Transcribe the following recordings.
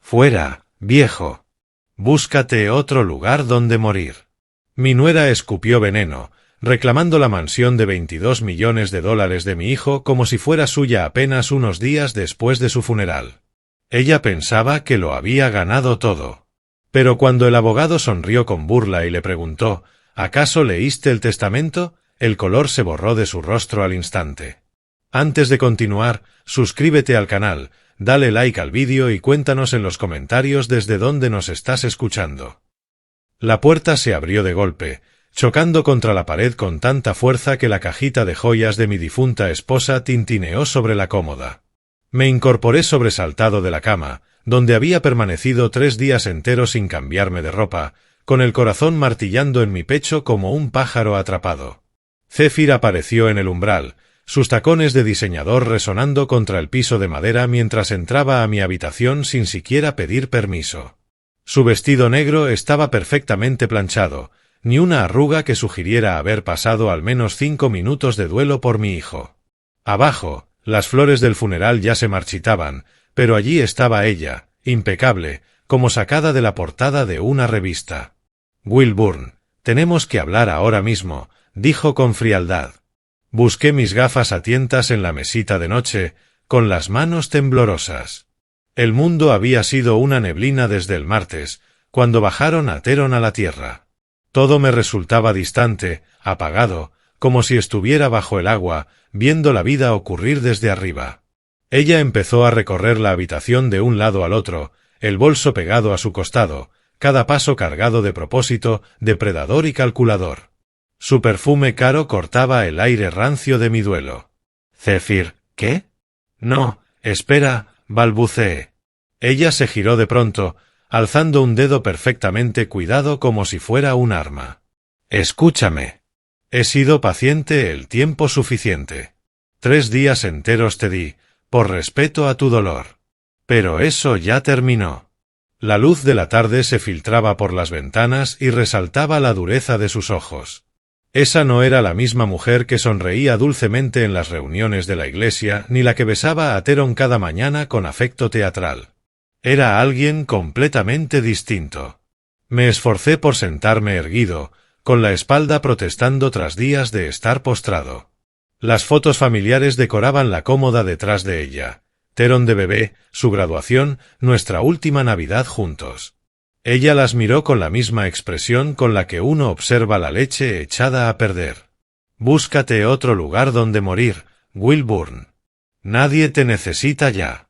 Fuera, viejo. Búscate otro lugar donde morir. Mi nuera escupió veneno, reclamando la mansión de $22 millones de mi hijo como si fuera suya apenas unos días después de su funeral. Ella pensaba que lo había ganado todo. Pero cuando el abogado sonrió con burla y le preguntó, ¿acaso leíste el testamento?, el color se borró de su rostro al instante. Antes de continuar, suscríbete al canal, dale like al vídeo y cuéntanos en los comentarios desde dónde nos estás escuchando. La puerta se abrió de golpe, chocando contra la pared con tanta fuerza que la cajita de joyas de mi difunta esposa tintineó sobre la cómoda. Me incorporé sobresaltado de la cama, donde había permanecido 3 días enteros sin cambiarme de ropa, con el corazón martillando en mi pecho como un pájaro atrapado. Zephyr apareció en el umbral, sus tacones de diseñador resonando contra el piso de madera mientras entraba a mi habitación sin siquiera pedir permiso. Su vestido negro estaba perfectamente planchado, ni una arruga que sugiriera haber pasado al menos 5 minutos de duelo por mi hijo. Abajo, las flores del funeral ya se marchitaban, pero allí estaba ella, impecable, como sacada de la portada de una revista. Wilburn, tenemos que hablar ahora mismo, dijo con frialdad. Busqué mis gafas a tientas en la mesita de noche, con las manos temblorosas. El mundo había sido una neblina desde el martes, cuando bajaron a Teron a la tierra. Todo me resultaba distante, apagado, como si estuviera bajo el agua, viendo la vida ocurrir desde arriba. Ella empezó a recorrer la habitación de un lado al otro, el bolso pegado a su costado, cada paso cargado de propósito, depredador y calculador. Su perfume caro cortaba el aire rancio de mi duelo. Zephyr, ¿qué? No, espera, balbuceé. Ella se giró de pronto, alzando un dedo perfectamente cuidado como si fuera un arma. Escúchame. He sido paciente el tiempo suficiente. 3 días enteros te di, por respeto a tu dolor. Pero eso ya terminó. La luz de la tarde se filtraba por las ventanas y resaltaba la dureza de sus ojos. Esa no era la misma mujer que sonreía dulcemente en las reuniones de la iglesia, ni la que besaba a Teron cada mañana con afecto teatral. Era alguien completamente distinto. Me esforcé por sentarme erguido, con la espalda protestando tras días de estar postrado. Las fotos familiares decoraban la cómoda detrás de ella. Teron de bebé, su graduación, nuestra última Navidad juntos. Ella las miró con la misma expresión con la que uno observa la leche echada a perder. Búscate otro lugar donde morir, Wilburn. Nadie te necesita ya.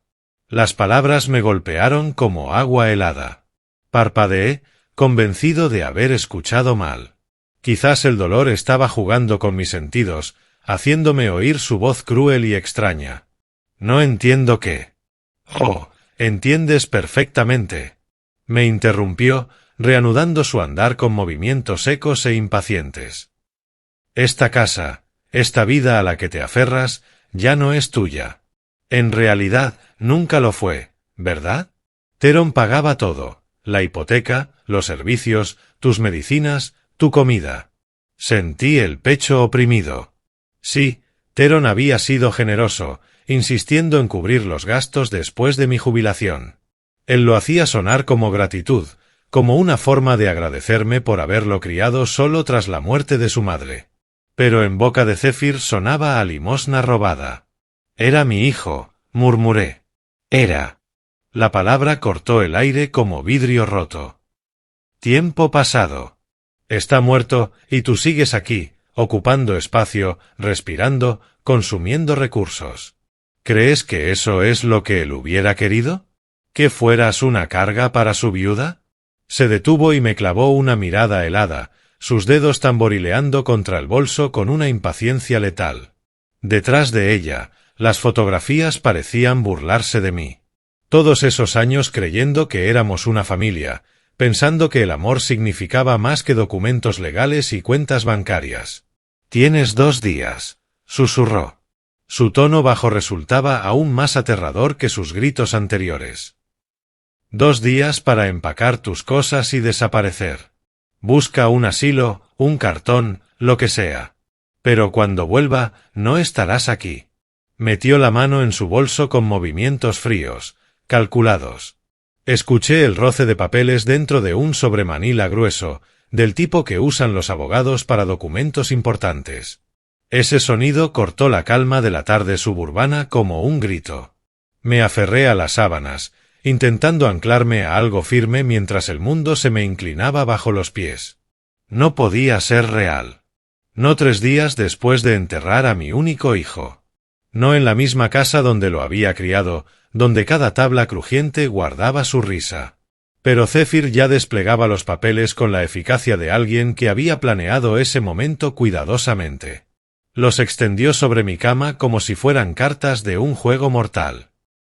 Las palabras me golpearon como agua helada. Parpadeé, convencido de haber escuchado mal. Quizás el dolor estaba jugando con mis sentidos, haciéndome oír su voz cruel y extraña. No entiendo qué. Oh, entiendes perfectamente. Me interrumpió, reanudando su andar con movimientos secos e impacientes. Esta casa, esta vida a la que te aferras, ya no es tuya. En realidad, nunca lo fue, ¿verdad? Teron pagaba todo, la hipoteca, los servicios, tus medicinas, tu comida. Sentí el pecho oprimido. Sí, Teron había sido generoso, insistiendo en cubrir los gastos después de mi jubilación. Él lo hacía sonar como gratitud, como una forma de agradecerme por haberlo criado solo tras la muerte de su madre. Pero en boca de Zephyr sonaba a limosna robada. Era mi hijo, murmuré. Era. La palabra cortó el aire como vidrio roto. Tiempo pasado. Está muerto, y tú sigues aquí, ocupando espacio, respirando, consumiendo recursos. ¿Crees que eso es lo que él hubiera querido? ¿Que fueras una carga para su viuda? Se detuvo y me clavó una mirada helada, sus dedos tamborileando contra el bolso con una impaciencia letal. Detrás de ella, las fotografías parecían burlarse de mí. Todos esos años creyendo que éramos una familia, pensando que el amor significaba más que documentos legales y cuentas bancarias. «Tienes 2 días», susurró. Su tono bajo resultaba aún más aterrador que sus gritos anteriores. 2 días para empacar tus cosas y desaparecer. Busca un asilo, un cartón, lo que sea. Pero cuando vuelva, no estarás aquí. Metió la mano en su bolso con movimientos fríos, calculados. Escuché el roce de papeles dentro de un sobremanila grueso, del tipo que usan los abogados para documentos importantes. Ese sonido cortó la calma de la tarde suburbana como un grito. Me aferré a las sábanas, intentando anclarme a algo firme mientras el mundo se me inclinaba bajo los pies. No podía ser real. No 3 días después de enterrar a mi único hijo. No en la misma casa donde lo había criado, donde cada tabla crujiente guardaba su risa. Pero Zephyr ya desplegaba los papeles con la eficacia de alguien que había planeado ese momento cuidadosamente. Los extendió sobre mi cama como si fueran cartas de un juego mortal.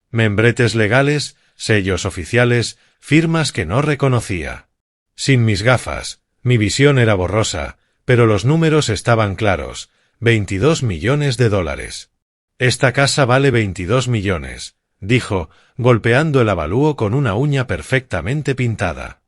Membretes legales, sellos oficiales, firmas que no reconocía. Sin mis gafas, mi visión era borrosa, pero los números estaban claros, 22 millones de dólares. Esta casa vale 22 millones, dijo, golpeando el avalúo con una uña perfectamente pintada.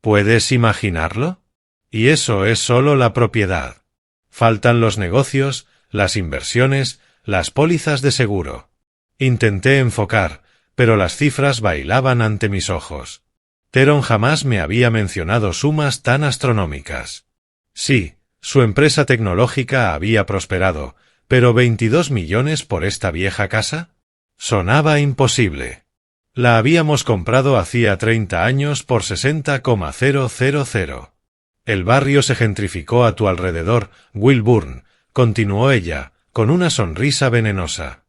¿Puedes imaginarlo? Y eso es solo la propiedad. Faltan los negocios, las inversiones, las pólizas de seguro. Intenté enfocar, pero las cifras bailaban ante mis ojos. Theron jamás me había mencionado sumas tan astronómicas. Sí, su empresa tecnológica había prosperado, pero 22 millones por esta vieja casa? Sonaba imposible. La habíamos comprado hacía 30 años por 60,000. El barrio se gentrificó a tu alrededor, Wilburn, continuó ella, con una sonrisa venenosa.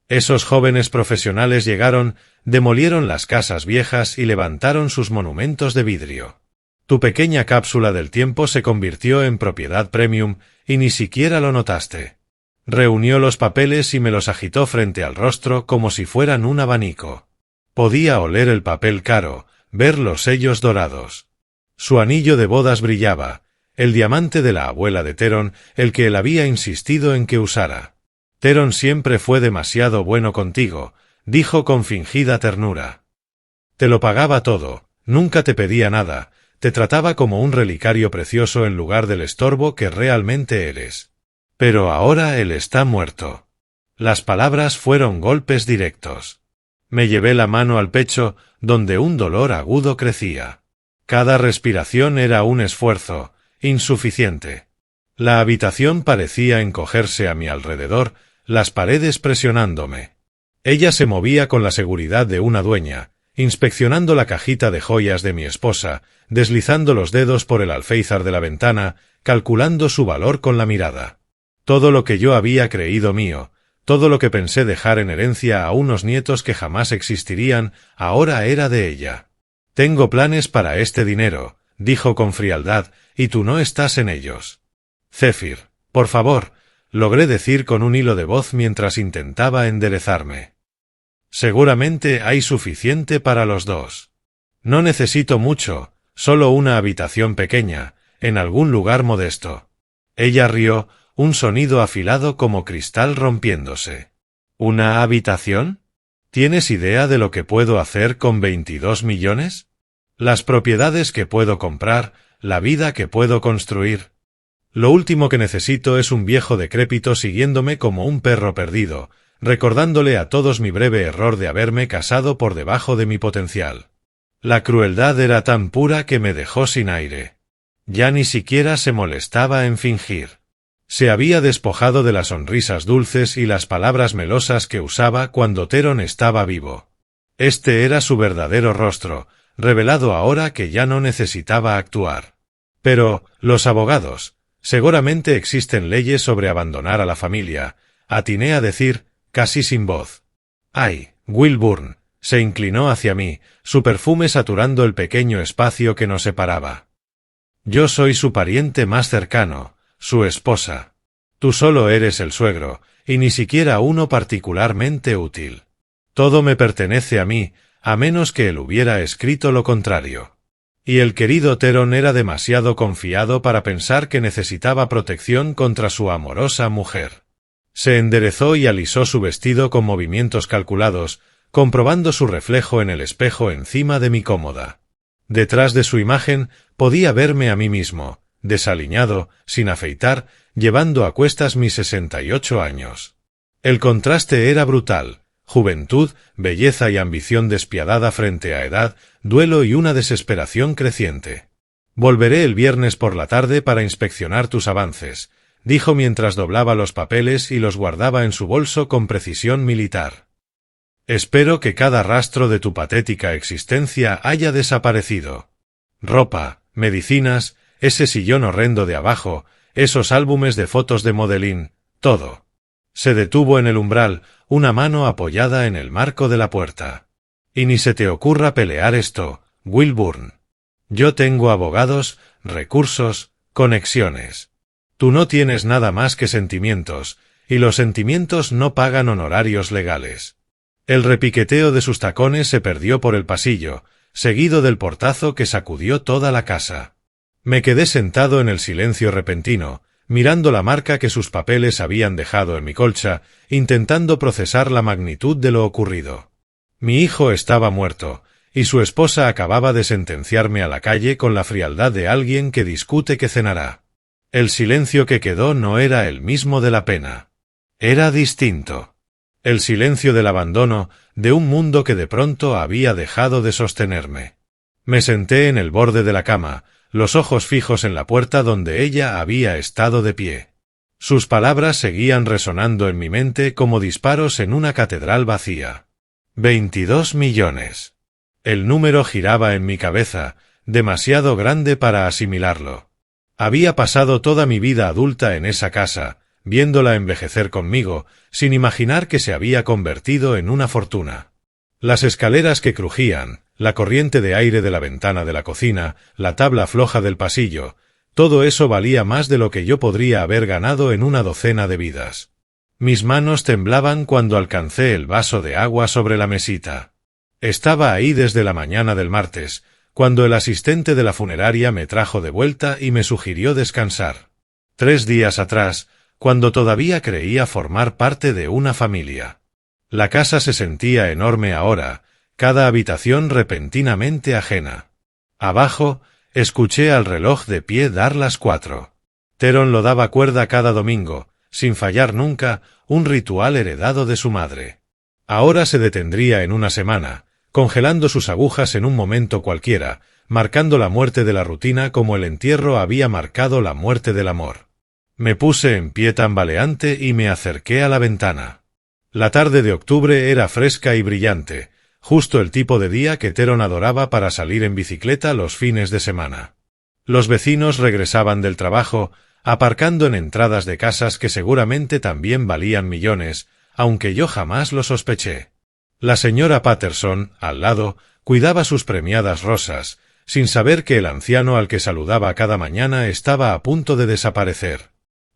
Esos jóvenes profesionales llegaron, demolieron las casas viejas y levantaron sus monumentos de vidrio. Tu pequeña cápsula del tiempo se convirtió en propiedad premium y ni siquiera lo notaste. Reunió los papeles y me los agitó frente al rostro como si fueran un abanico. Podía oler el papel caro, ver los sellos dorados. Su anillo de bodas brillaba, el diamante de la abuela de Theron, el que él había insistido en que usara. Theron siempre fue demasiado bueno contigo, dijo con fingida ternura. Te lo pagaba todo, nunca te pedía nada, te trataba como un relicario precioso en lugar del estorbo que realmente eres. Pero ahora él está muerto. Las palabras fueron golpes directos. Me llevé la mano al pecho, donde un dolor agudo crecía. Cada respiración era un esfuerzo, insuficiente. La habitación parecía encogerse a mi alrededor, las paredes presionándome. Ella se movía con la seguridad de una dueña, inspeccionando la cajita de joyas de mi esposa, deslizando los dedos por el alféizar de la ventana, calculando su valor con la mirada. Todo lo que yo había creído mío, todo lo que pensé dejar en herencia a unos nietos que jamás existirían, ahora era de ella. Tengo planes para este dinero, dijo con frialdad, y tú no estás en ellos. Zephyr, por favor, logré decir con un hilo de voz mientras intentaba enderezarme. Seguramente hay suficiente para los dos. No necesito mucho, solo una habitación pequeña, en algún lugar modesto. Ella rió, un sonido afilado como cristal rompiéndose. ¿Una habitación? ¿Tienes idea de lo que puedo hacer con 22 millones? Las propiedades que puedo comprar, la vida que puedo construir. Lo último que necesito es un viejo decrépito siguiéndome como un perro perdido, recordándole a todos mi breve error de haberme casado por debajo de mi potencial. La crueldad era tan pura que me dejó sin aire. Ya ni siquiera se molestaba en fingir. Se había despojado de las sonrisas dulces y las palabras melosas que usaba cuando Theron estaba vivo. Este era su verdadero rostro, revelado ahora que ya no necesitaba actuar. Pero, los abogados, seguramente existen leyes sobre abandonar a la familia, atiné a decir, casi sin voz. ¡Ay, Wilburn! Se inclinó hacia mí, su perfume saturando el pequeño espacio que nos separaba. Yo soy su pariente más cercano, su esposa. Tú solo eres el suegro, y ni siquiera uno particularmente útil. Todo me pertenece a mí, a menos que él hubiera escrito lo contrario. Y el querido Theron era demasiado confiado para pensar que necesitaba protección contra su amorosa mujer. Se enderezó y alisó su vestido con movimientos calculados, comprobando su reflejo en el espejo encima de mi cómoda. Detrás de su imagen podía verme a mí mismo, desaliñado, sin afeitar, llevando a cuestas mis 68 años. El contraste era brutal, juventud, belleza y ambición despiadada frente a edad, duelo y una desesperación creciente. Volveré el viernes por la tarde para inspeccionar tus avances, dijo mientras doblaba los papeles y los guardaba en su bolso con precisión militar. Espero que cada rastro de tu patética existencia haya desaparecido. Ropa, medicinas, ese sillón horrendo de abajo, esos álbumes de fotos de modelín, todo. Se detuvo en el umbral, una mano apoyada en el marco de la puerta. Y ni se te ocurra pelear esto, Wilburn. Yo tengo abogados, recursos, conexiones. Tú no tienes nada más que sentimientos, y los sentimientos no pagan honorarios legales. El repiqueteo de sus tacones se perdió por el pasillo, seguido del portazo que sacudió toda la casa. Me quedé sentado en el silencio repentino, mirando la marca que sus papeles habían dejado en mi colcha, intentando procesar la magnitud de lo ocurrido. Mi hijo estaba muerto, y su esposa acababa de sentenciarme a la calle con la frialdad de alguien que discute que cenará. El silencio que quedó no era el mismo de la pena. Era distinto. El silencio del abandono, de un mundo que de pronto había dejado de sostenerme. Me senté en el borde de la cama, los ojos fijos en la puerta donde ella había estado de pie. Sus palabras seguían resonando en mi mente como disparos en una catedral vacía. 22 millones. El número giraba en mi cabeza, demasiado grande para asimilarlo. Había pasado toda mi vida adulta en esa casa, viéndola envejecer conmigo, sin imaginar que se había convertido en una fortuna. Las escaleras que crujían, la corriente de aire de la ventana de la cocina, la tabla floja del pasillo, todo eso valía más de lo que yo podría haber ganado en una docena de vidas. Mis manos temblaban cuando alcancé el vaso de agua sobre la mesita. Estaba ahí desde la mañana del martes, cuando el asistente de la funeraria me trajo de vuelta y me sugirió descansar. 3 días atrás, cuando todavía creía formar parte de una familia. La casa se sentía enorme ahora, cada habitación repentinamente ajena. Abajo, escuché al reloj de pie dar las 4. Teron lo daba cuerda cada domingo, sin fallar nunca, un ritual heredado de su madre. Ahora se detendría en una semana, congelando sus agujas en un momento cualquiera, marcando la muerte de la rutina como el entierro había marcado la muerte del amor. Me puse en pie tambaleante y me acerqué a la ventana. La tarde de octubre era fresca y brillante, justo el tipo de día que Teron adoraba para salir en bicicleta los fines de semana. Los vecinos regresaban del trabajo, aparcando en entradas de casas que seguramente también valían millones, aunque yo jamás lo sospeché. La señora Patterson, al lado, cuidaba sus premiadas rosas, sin saber que el anciano al que saludaba cada mañana estaba a punto de desaparecer.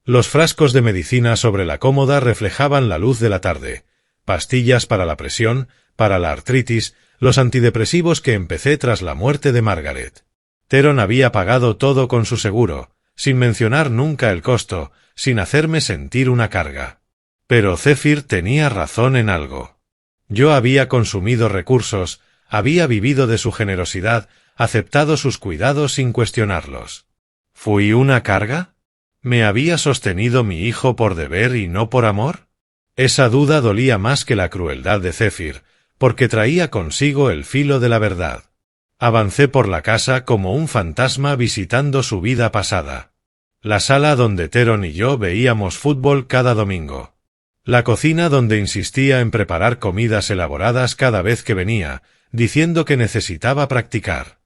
Los frascos de medicina sobre la cómoda reflejaban la luz de la tarde, pastillas para la presión, para la artritis, los antidepresivos que empecé tras la muerte de Margaret. Teron había pagado todo con su seguro, sin mencionar nunca el costo, sin hacerme sentir una carga. Pero Zephyr tenía razón en algo. Yo había consumido recursos, había vivido de su generosidad, aceptado sus cuidados sin cuestionarlos. ¿Fui una carga? ¿Me había sostenido mi hijo por deber y no por amor? Esa duda dolía más que la crueldad de Zephyr, porque traía consigo el filo de la verdad. Avancé por la casa como un fantasma visitando su vida pasada. La sala donde Teron y yo veíamos fútbol cada domingo. La cocina donde insistía en preparar comidas elaboradas cada vez que venía, diciendo que necesitaba practicar.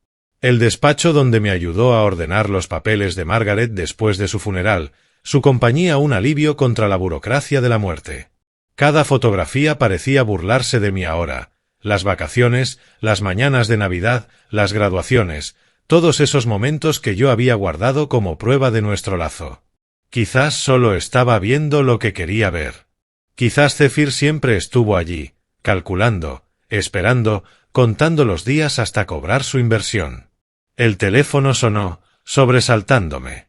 El despacho donde me ayudó a ordenar los papeles de Margaret después de su funeral, su compañía un alivio contra la burocracia de la muerte. Cada fotografía parecía burlarse de mí ahora. Las vacaciones, las mañanas de Navidad, las graduaciones, todos esos momentos que yo había guardado como prueba de nuestro lazo. Quizás solo estaba viendo lo que quería ver. Quizás Zephyr siempre estuvo allí, calculando, esperando, contando los días hasta cobrar su inversión. El teléfono sonó, sobresaltándome.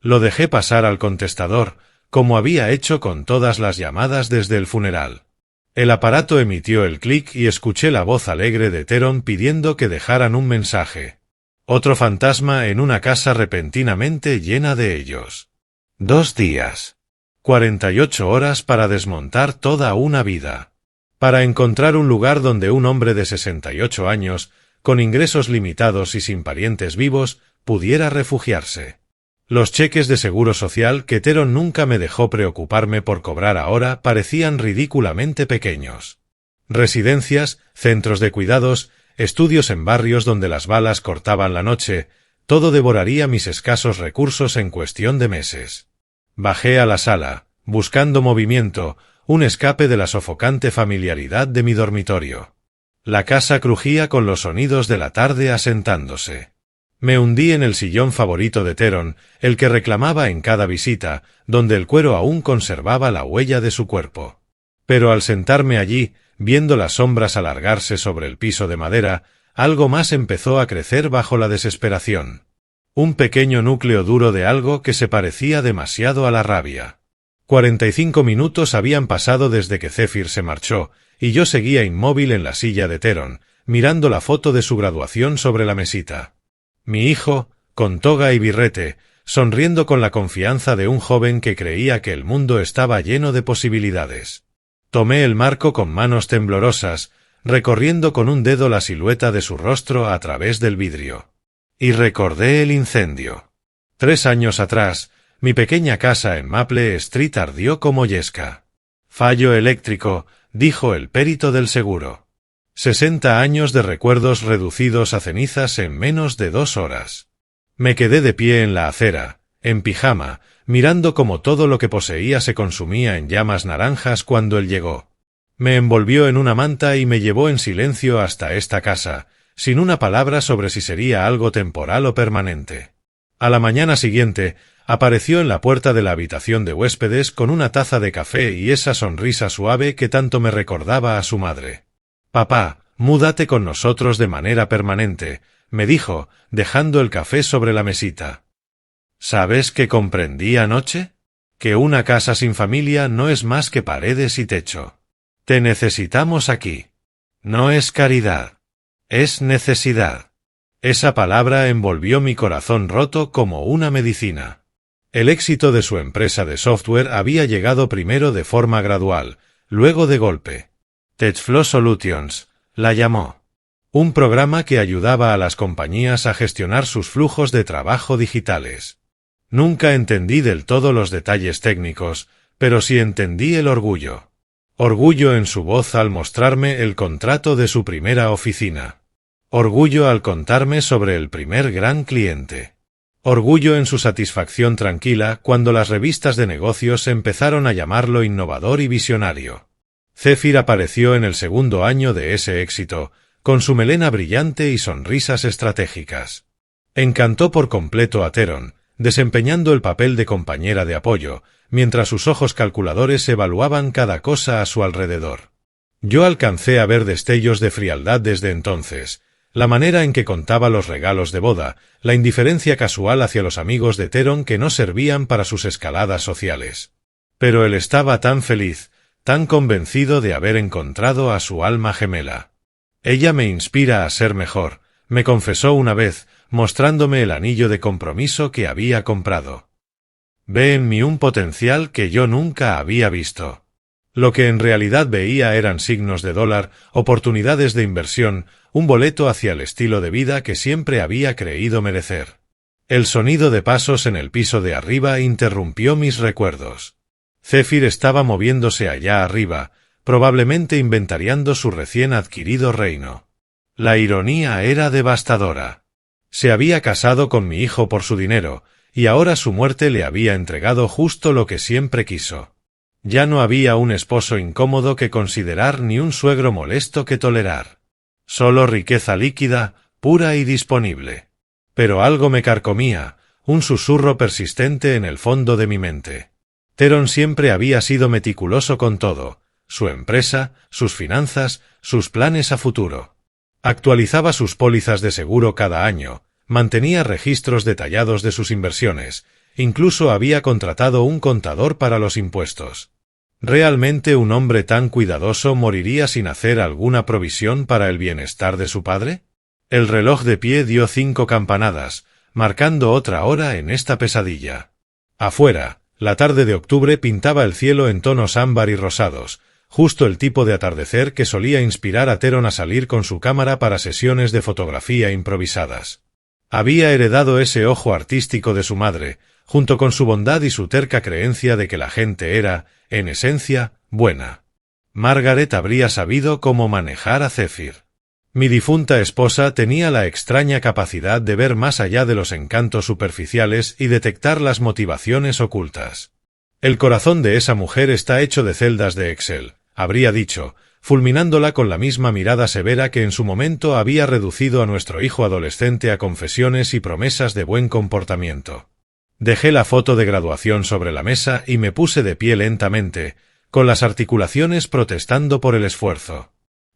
Lo dejé pasar al contestador, como había hecho con todas las llamadas desde el funeral. El aparato emitió el clic y escuché la voz alegre de Teron pidiendo que dejaran un mensaje. Otro fantasma en una casa repentinamente llena de ellos. 2 días. 48 horas para desmontar toda una vida. para encontrar un lugar donde un hombre de 68 años, con ingresos limitados y sin parientes vivos, pudiera refugiarse. Los cheques de seguro social que Teron nunca me dejó preocuparme por cobrar ahora parecían ridículamente pequeños. Residencias, centros de cuidados, estudios en barrios donde las balas cortaban la noche, todo devoraría mis escasos recursos en cuestión de meses. Bajé a la sala, buscando movimiento, un escape de la sofocante familiaridad de mi dormitorio. La casa crujía con los sonidos de la tarde asentándose. Me hundí en el sillón favorito de Teron, el que reclamaba en cada visita, donde el cuero aún conservaba la huella de su cuerpo. Pero al sentarme allí, viendo las sombras alargarse sobre el piso de madera, algo más empezó a crecer bajo la desesperación. Un pequeño núcleo duro de algo que se parecía demasiado a la rabia. 45 minutos habían pasado desde que Zephyr se marchó, y yo seguía inmóvil en la silla de Teron, mirando la foto de su graduación sobre la mesita. Mi hijo, con toga y birrete, sonriendo con la confianza de un joven que creía que el mundo estaba lleno de posibilidades. Tomé el marco con manos temblorosas, recorriendo con un dedo la silueta de su rostro a través del vidrio. Y recordé el incendio. 3 años atrás, mi pequeña casa en Maple Street ardió como yesca. Fallo eléctrico, dijo el perito del seguro. 60 años de recuerdos reducidos a cenizas en menos de 2 horas. Me quedé de pie en la acera, en pijama, mirando cómo todo lo que poseía se consumía en llamas naranjas cuando él llegó. Me envolvió en una manta y me llevó en silencio hasta esta casa, sin una palabra sobre si sería algo temporal o permanente. A la mañana siguiente, apareció en la puerta de la habitación de huéspedes con una taza de café y esa sonrisa suave que tanto me recordaba a su madre. «Papá, múdate con nosotros de manera permanente», me dijo, dejando el café sobre la mesita. ¿Sabes qué comprendí anoche? Que una casa sin familia no es más que paredes y techo. Te necesitamos aquí. No es caridad. Es necesidad. Esa palabra envolvió mi corazón roto como una medicina. El éxito de su empresa de software había llegado primero de forma gradual, luego de golpe. TechFlow Solutions, la llamó. Un programa que ayudaba a las compañías a gestionar sus flujos de trabajo digitales. Nunca entendí del todo los detalles técnicos, pero sí entendí el orgullo. Orgullo en su voz al mostrarme el contrato de su primera oficina. Orgullo al contarme sobre el primer gran cliente. Orgullo en su satisfacción tranquila cuando las revistas de negocios empezaron a llamarlo innovador y visionario. Zephyr apareció en el segundo año de ese éxito, con su melena brillante y sonrisas estratégicas. Encantó por completo a Teron, desempeñando el papel de compañera de apoyo, mientras sus ojos calculadores evaluaban cada cosa a su alrededor. Yo alcancé a ver destellos de frialdad desde entonces, la manera en que contaba los regalos de boda, la indiferencia casual hacia los amigos de Teron que no servían para sus escaladas sociales. Pero él estaba tan feliz, tan convencido de haber encontrado a su alma gemela. Ella me inspira a ser mejor, me confesó una vez, mostrándome el anillo de compromiso que había comprado. Ve en mí un potencial que yo nunca había visto. Lo que en realidad veía eran signos de dólar, oportunidades de inversión, un boleto hacia el estilo de vida que siempre había creído merecer. El sonido de pasos en el piso de arriba interrumpió mis recuerdos. Zephyr estaba moviéndose allá arriba, probablemente inventariando su recién adquirido reino. La ironía era devastadora. Se había casado con mi hijo por su dinero, y ahora su muerte le había entregado justo lo que siempre quiso. Ya no había un esposo incómodo que considerar ni un suegro molesto que tolerar. Solo riqueza líquida, pura y disponible. Pero algo me carcomía, un susurro persistente en el fondo de mi mente. Teron siempre había sido meticuloso con todo, su empresa, sus finanzas, sus planes a futuro. Actualizaba sus pólizas de seguro cada año, mantenía registros detallados de sus inversiones, incluso había contratado un contador para los impuestos. ¿Realmente un hombre tan cuidadoso moriría sin hacer alguna provisión para el bienestar de su padre? El reloj de pie dio 5 campanadas, marcando otra hora en esta pesadilla. Afuera, la tarde de octubre pintaba el cielo en tonos ámbar y rosados, justo el tipo de atardecer que solía inspirar a Theron a salir con su cámara para sesiones de fotografía improvisadas. Había heredado ese ojo artístico de su madre, junto con su bondad y su terca creencia de que la gente era, en esencia, buena. Margaret habría sabido cómo manejar a Zephyr. Mi difunta esposa tenía la extraña capacidad de ver más allá de los encantos superficiales y detectar las motivaciones ocultas. El corazón de esa mujer está hecho de celdas de Excel, habría dicho, fulminándola con la misma mirada severa que en su momento había reducido a nuestro hijo adolescente a confesiones y promesas de buen comportamiento. Dejé la foto de graduación sobre la mesa y me puse de pie lentamente, con las articulaciones protestando por el esfuerzo.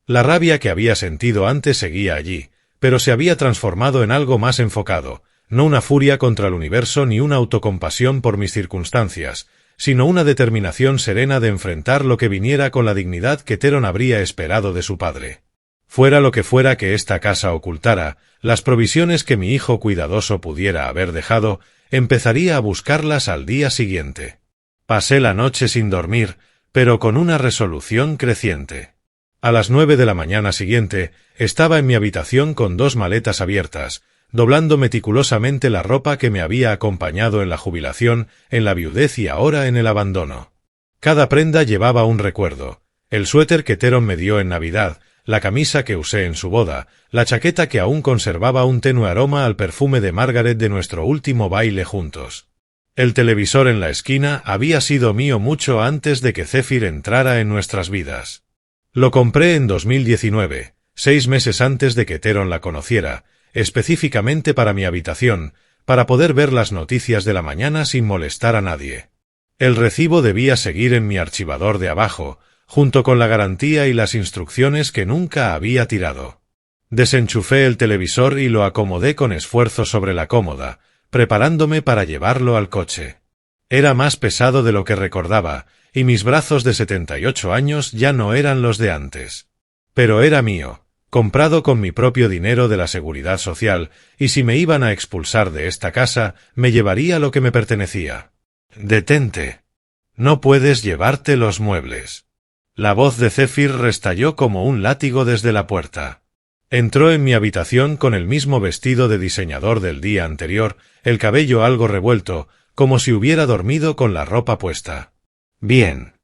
La rabia que había sentido antes seguía allí, pero se había transformado en algo más enfocado, no una furia contra el universo ni una autocompasión por mis circunstancias, sino una determinación serena de enfrentar lo que viniera con la dignidad que Theron habría esperado de su padre. Fuera lo que fuera que esta casa ocultara, las provisiones que mi hijo cuidadoso pudiera haber dejado, empezaría a buscarlas al día siguiente. Pasé la noche sin dormir, pero con una resolución creciente. A las 9 de la mañana siguiente, estaba en mi habitación con 2 maletas abiertas, doblando meticulosamente la ropa que me había acompañado en la jubilación, en la viudez y ahora en el abandono. Cada prenda llevaba un recuerdo: el suéter que Theron me dio en Navidad, la camisa que usé en su boda, la chaqueta que aún conservaba un tenue aroma al perfume de Margaret de nuestro último baile juntos. El televisor en la esquina había sido mío mucho antes de que Zephyr entrara en nuestras vidas. Lo compré en 2019, 6 meses antes de que Theron la conociera, específicamente para mi habitación, para poder ver las noticias de la mañana sin molestar a nadie. El recibo debía seguir en mi archivador de abajo, junto con la garantía y las instrucciones que nunca había tirado. Desenchufé el televisor y lo acomodé con esfuerzo sobre la cómoda, preparándome para llevarlo al coche. Era más pesado de lo que recordaba, y mis brazos de 78 años ya no eran los de antes. Pero era mío, comprado con mi propio dinero de la Seguridad Social, y si me iban a expulsar de esta casa, me llevaría lo que me pertenecía. «Detente. No puedes llevarte los muebles». La voz de Zephyr restalló como un látigo desde la puerta. Entró en mi habitación con el mismo vestido de diseñador del día anterior, el cabello algo revuelto, como si hubiera dormido con la ropa puesta. Bien.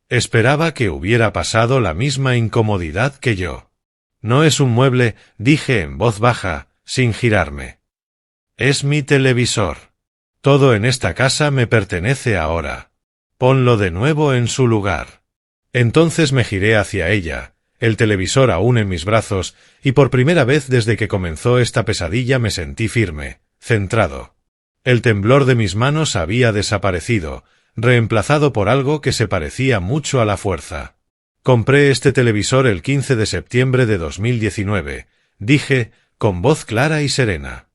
Esperaba que hubiera pasado la misma incomodidad que yo. «No es un mueble», dije en voz baja, sin girarme. «Es mi televisor. Todo en esta casa me pertenece ahora. Ponlo de nuevo en su lugar». Entonces me giré hacia ella, el televisor aún en mis brazos, y por primera vez desde que comenzó esta pesadilla me sentí firme, centrado. El temblor de mis manos había desaparecido, reemplazado por algo que se parecía mucho a la fuerza. «Compré este televisor el 15 de septiembre de 2019, dije, con voz clara y serena.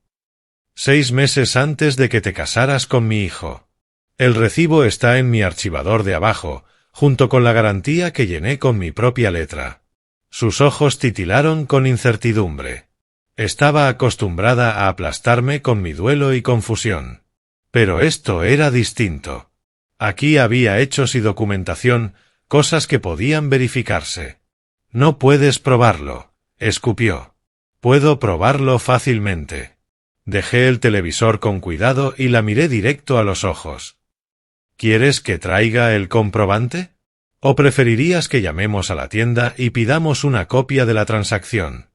6 meses antes de que te casaras con mi hijo. El recibo está en mi archivador de abajo, junto con la garantía que llené con mi propia letra». Sus ojos titilaron con incertidumbre. Estaba acostumbrada a aplastarme con mi duelo y confusión. Pero esto era distinto. Aquí había hechos y documentación, cosas que podían verificarse. «No puedes probarlo», escupió. «Puedo probarlo fácilmente». Dejé el televisor con cuidado y la miré directo a los ojos. «¿Quieres que traiga el comprobante? ¿O preferirías que llamemos a la tienda y pidamos una copia de la transacción?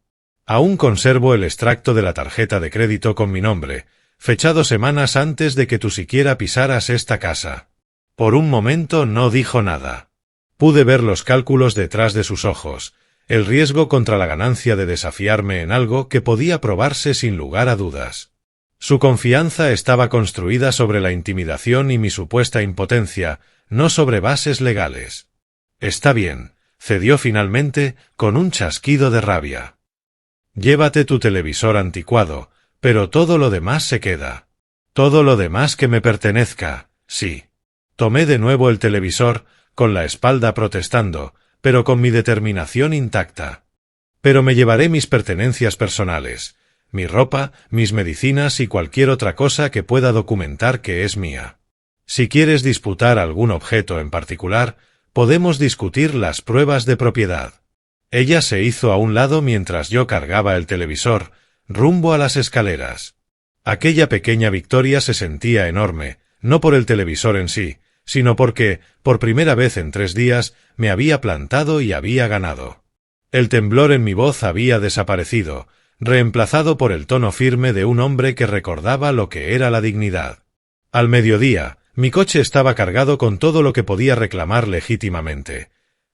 Aún conservo el extracto de la tarjeta de crédito con mi nombre, fechado semanas antes de que tú siquiera pisaras esta casa». Por un momento no dijo nada. Pude ver los cálculos detrás de sus ojos, el riesgo contra la ganancia de desafiarme en algo que podía probarse sin lugar a dudas. Su confianza estaba construida sobre la intimidación y mi supuesta impotencia, no sobre bases legales. «Está bien», cedió finalmente, con un chasquido de rabia. «Llévate tu televisor anticuado, pero todo lo demás se queda. Todo lo demás que me pertenezca, sí». Tomé de nuevo el televisor, con la espalda protestando, pero con mi determinación intacta. «Pero me llevaré mis pertenencias personales, mi ropa, mis medicinas y cualquier otra cosa que pueda documentar que es mía. Si quieres disputar algún objeto en particular, Podemos discutir las pruebas de propiedad. Ella se hizo a un lado mientras yo cargaba el televisor, rumbo a las escaleras. Aquella pequeña victoria se sentía enorme, no por el televisor en sí, sino porque, por primera vez en 3 días, me había plantado y había ganado. El temblor en mi voz había desaparecido, reemplazado por el tono firme de un hombre que recordaba lo que era la dignidad. Al mediodía, mi coche estaba cargado con todo lo que podía reclamar legítimamente.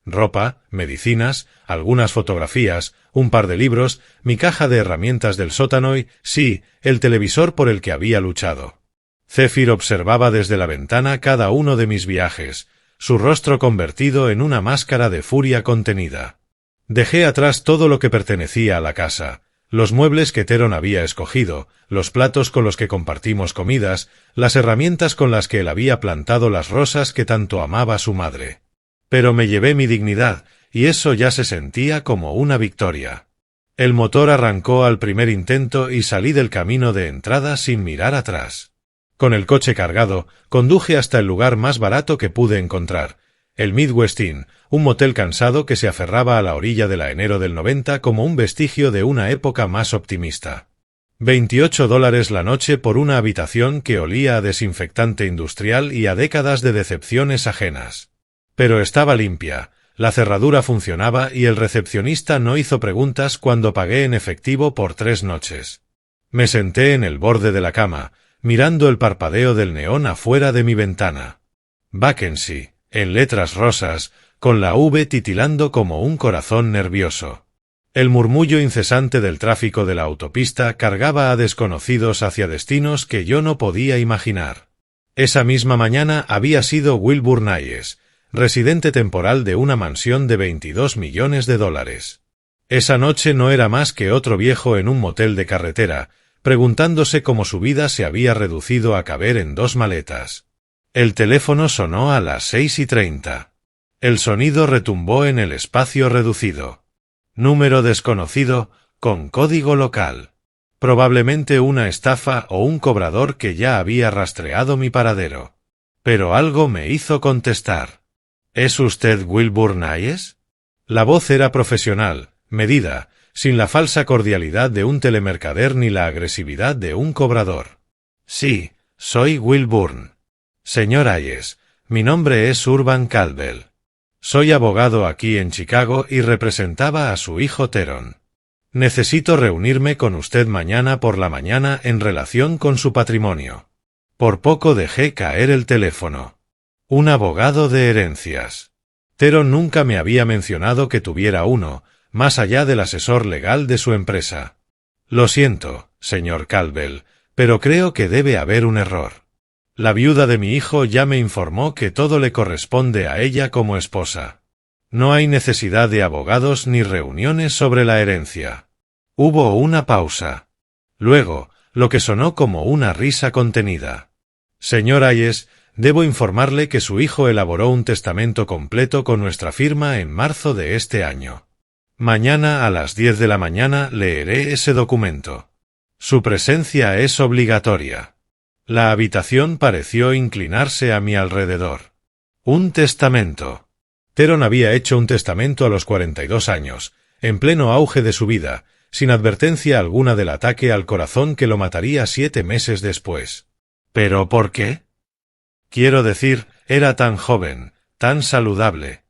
Ropa, medicinas, algunas fotografías, un par de libros, mi caja de herramientas del sótano y, sí, el televisor por el que había luchado. Zephyr observaba desde la ventana cada uno de mis viajes, su rostro convertido en una máscara de furia contenida. Dejé atrás todo lo que pertenecía a la casa, los muebles que Theron había escogido, los platos con los que compartimos comidas, las herramientas con las que él había plantado las rosas que tanto amaba su madre. Pero me llevé mi dignidad, y eso ya se sentía como una victoria. El motor arrancó al primer intento y salí del camino de entrada sin mirar atrás. Con el coche cargado, conduje hasta el lugar más barato que pude encontrar, el Midwest Inn, un motel cansado que se aferraba a la orilla de la enero del 90 como un vestigio de una época más optimista. $28 la noche por una habitación que olía a desinfectante industrial y a décadas de decepciones ajenas. Pero estaba limpia, la cerradura funcionaba y el recepcionista no hizo preguntas cuando pagué en efectivo por 3 noches. Me senté en el borde de la cama, mirando el parpadeo del neón afuera de mi ventana. Vacancy, en letras rosas, con la V titilando como un corazón nervioso. El murmullo incesante del tráfico de la autopista cargaba a desconocidos hacia destinos que yo no podía imaginar. Esa misma mañana había sido Wilbur Nayes, residente temporal de una mansión de $22 millones. Esa noche no era más que otro viejo en un motel de carretera, preguntándose cómo su vida se había reducido a caber en 2 maletas. El teléfono sonó a las 6:30. El sonido retumbó en el espacio reducido. Número desconocido, con código local. Probablemente una estafa o un cobrador que ya había rastreado mi paradero. Pero algo me hizo contestar. ¿Es usted Wilbur Nayes? La voz era profesional, medida, sin la falsa cordialidad de un telemercader ni la agresividad de un cobrador. Sí, soy Wilburn. Señor Hayes, mi nombre es Urban Caldwell. Soy abogado aquí en Chicago y representaba a su hijo Theron. Necesito reunirme con usted mañana por la mañana en relación con su patrimonio. Por poco dejé caer el teléfono. Un abogado de herencias. Theron nunca me había mencionado que tuviera uno, más allá del asesor legal de su empresa. Lo siento, señor Caldwell, pero creo que debe haber un error. La viuda de mi hijo ya me informó que todo le corresponde a ella como esposa. No hay necesidad de abogados ni reuniones sobre la herencia. Hubo una pausa. Luego, lo que sonó como una risa contenida. Señor Hayes, debo informarle que su hijo elaboró un testamento completo con nuestra firma en marzo de este año. Mañana a las 10 de la mañana leeré ese documento. Su presencia es obligatoria. La habitación pareció inclinarse a mi alrededor. Un testamento. Theron había hecho un testamento a los 42 años, en pleno auge de su vida, sin advertencia alguna del ataque al corazón que lo mataría 7 meses después. ¿Pero por qué? Quiero decir, era tan joven, tan saludable.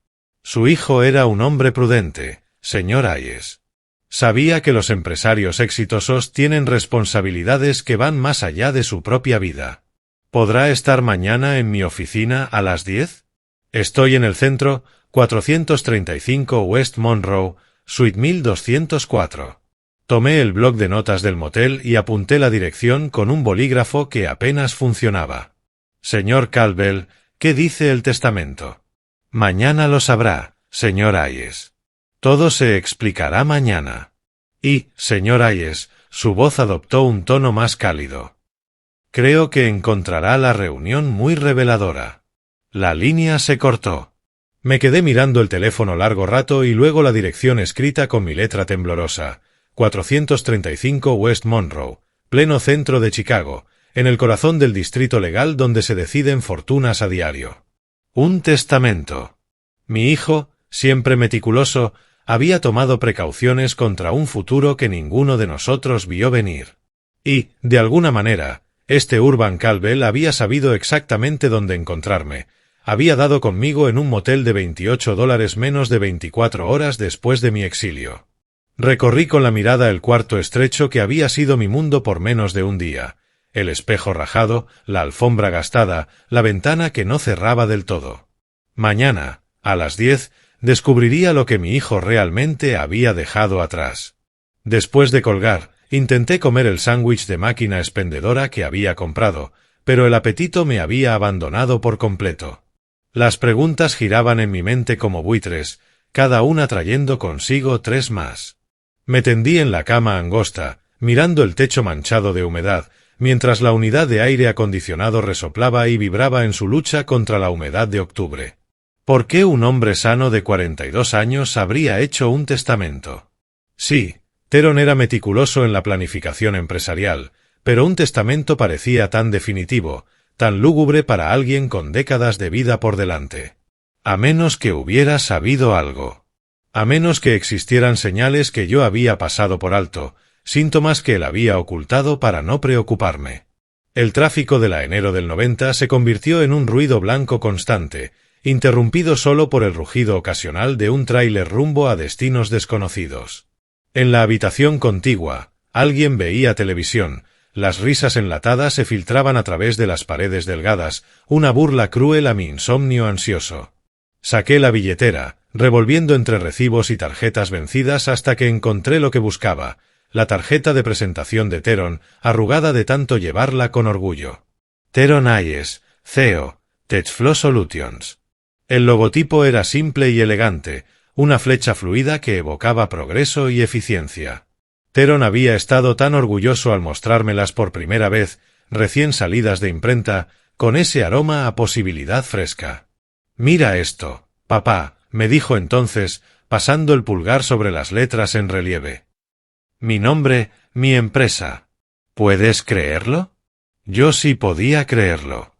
Su hijo era un hombre prudente, señor Hayes. Sabía que los empresarios exitosos tienen responsabilidades que van más allá de su propia vida. ¿Podrá estar mañana en mi oficina a las 10? Estoy en el centro, 435 West Monroe, Suite 1204. Tomé el bloc de notas del motel y apunté la dirección con un bolígrafo que apenas funcionaba. Señor Caldwell, ¿qué dice el testamento? Mañana lo sabrá, señor Hayes. Todo se explicará mañana. Y, señor Hayes, su voz adoptó un tono más cálido. Creo que encontrará la reunión muy reveladora. La línea se cortó. Me quedé mirando el teléfono largo rato y luego la dirección escrita con mi letra temblorosa. 435 West Monroe, pleno centro de Chicago, en el corazón del distrito legal donde se deciden fortunas a diario. Un testamento. Mi hijo, siempre meticuloso, había tomado precauciones contra un futuro que ninguno de nosotros vio venir. Y, de alguna manera, este Urban Caldwell había sabido exactamente dónde encontrarme. Había dado conmigo en un motel de $28 menos de 24 horas después de mi exilio. Recorrí con la mirada el cuarto estrecho que había sido mi mundo por menos de un día, el espejo rajado, la alfombra gastada, la ventana que no cerraba del todo. Mañana, a las 10, descubriría lo que mi hijo realmente había dejado atrás. Después de colgar, intenté comer el sándwich de máquina expendedora que había comprado, pero el apetito me había abandonado por completo. Las preguntas giraban en mi mente como buitres, cada una trayendo consigo 3 más. Me tendí en la cama angosta, mirando el techo manchado de humedad, mientras la unidad de aire acondicionado resoplaba y vibraba en su lucha contra la humedad de octubre. ¿Por qué un hombre sano de 42 años habría hecho un testamento? Sí, Theron era meticuloso en la planificación empresarial, pero un testamento parecía tan definitivo, tan lúgubre para alguien con décadas de vida por delante. A menos que hubiera sabido algo. A menos que existieran señales que yo había pasado por alto, síntomas que él había ocultado para no preocuparme. El tráfico de la enero del 90 se convirtió en un ruido blanco constante, interrumpido solo por el rugido ocasional de un tráiler rumbo a destinos desconocidos. En la habitación contigua, alguien veía televisión, las risas enlatadas se filtraban a través de las paredes delgadas, una burla cruel a mi insomnio ansioso. Saqué la billetera, revolviendo entre recibos y tarjetas vencidas hasta que encontré lo que buscaba, la tarjeta de presentación de Theron, arrugada de tanto llevarla con orgullo. Theron Hayes, CEO, TechFlow Solutions. El logotipo era simple y elegante, una flecha fluida que evocaba progreso y eficiencia. Theron había estado tan orgulloso al mostrármelas por primera vez, recién salidas de imprenta, con ese aroma a posibilidad fresca. «Mira esto, papá», me dijo entonces, pasando el pulgar sobre las letras en relieve. Mi nombre, mi empresa. ¿Puedes creerlo? Yo sí podía creerlo.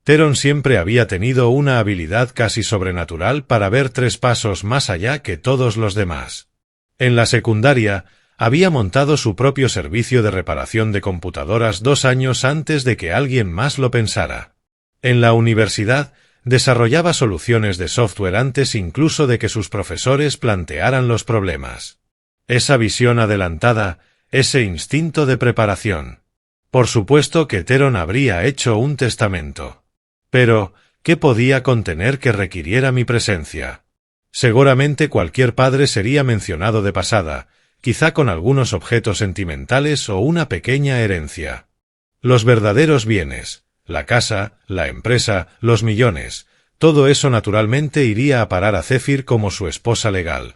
Theron siempre había tenido una habilidad casi sobrenatural para ver 3 pasos más allá que todos los demás. En la secundaria, había montado su propio servicio de reparación de computadoras 2 años antes de que alguien más lo pensara. En la universidad, desarrollaba soluciones de software antes incluso de que sus profesores plantearan los problemas. Esa visión adelantada, ese instinto de preparación. Por supuesto que Theron habría hecho un testamento. Pero, ¿qué podía contener que requiriera mi presencia? Seguramente cualquier padre sería mencionado de pasada, quizá con algunos objetos sentimentales o una pequeña herencia. Los verdaderos bienes, la casa, la empresa, los millones, todo eso naturalmente iría a parar a Zephyr como su esposa legal.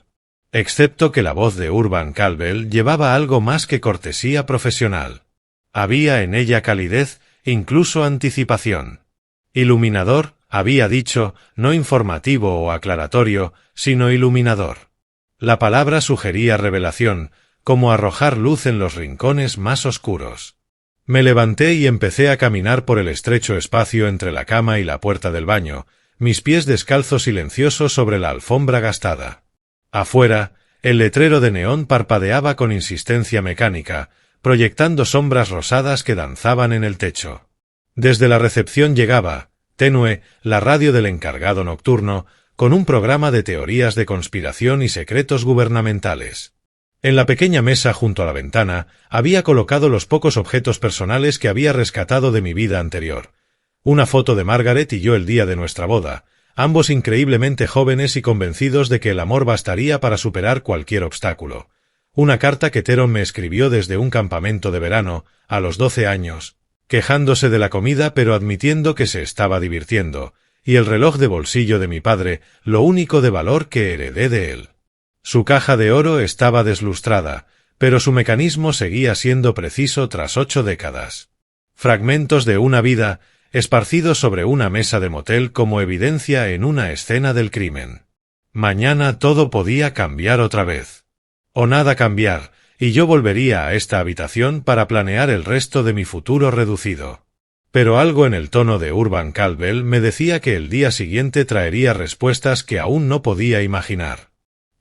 Excepto que la voz de Urban Caldwell llevaba algo más que cortesía profesional. Había en ella calidez, incluso anticipación. Iluminador, había dicho, no informativo o aclaratorio, sino iluminador. La palabra sugería revelación, como arrojar luz en los rincones más oscuros. Me levanté y empecé a caminar por el estrecho espacio entre la cama y la puerta del baño, mis pies descalzos silenciosos sobre la alfombra gastada. Afuera, el letrero de neón parpadeaba con insistencia mecánica, proyectando sombras rosadas que danzaban en el techo. Desde la recepción llegaba, tenue, la radio del encargado nocturno, con un programa de teorías de conspiración y secretos gubernamentales. En la pequeña mesa junto a la ventana había colocado los pocos objetos personales que había rescatado de mi vida anterior. Una foto de Margaret y yo el día de nuestra boda, ambos increíblemente jóvenes y convencidos de que el amor bastaría para superar cualquier obstáculo. Una carta que Theron me escribió desde un campamento de verano, a los 12 años, quejándose de la comida pero admitiendo que se estaba divirtiendo, y el reloj de bolsillo de mi padre, lo único de valor que heredé de él. Su caja de oro estaba deslustrada, pero su mecanismo seguía siendo preciso tras 8 décadas. Fragmentos de una vida, esparcidos sobre una mesa de motel como evidencia en una escena del crimen. Mañana todo podía cambiar otra vez. O nada cambiar, y yo volvería a esta habitación para planear el resto de mi futuro reducido. pero algo en el tono de Urban Caldwell me decía que el día siguiente traería respuestas que aún no podía imaginar.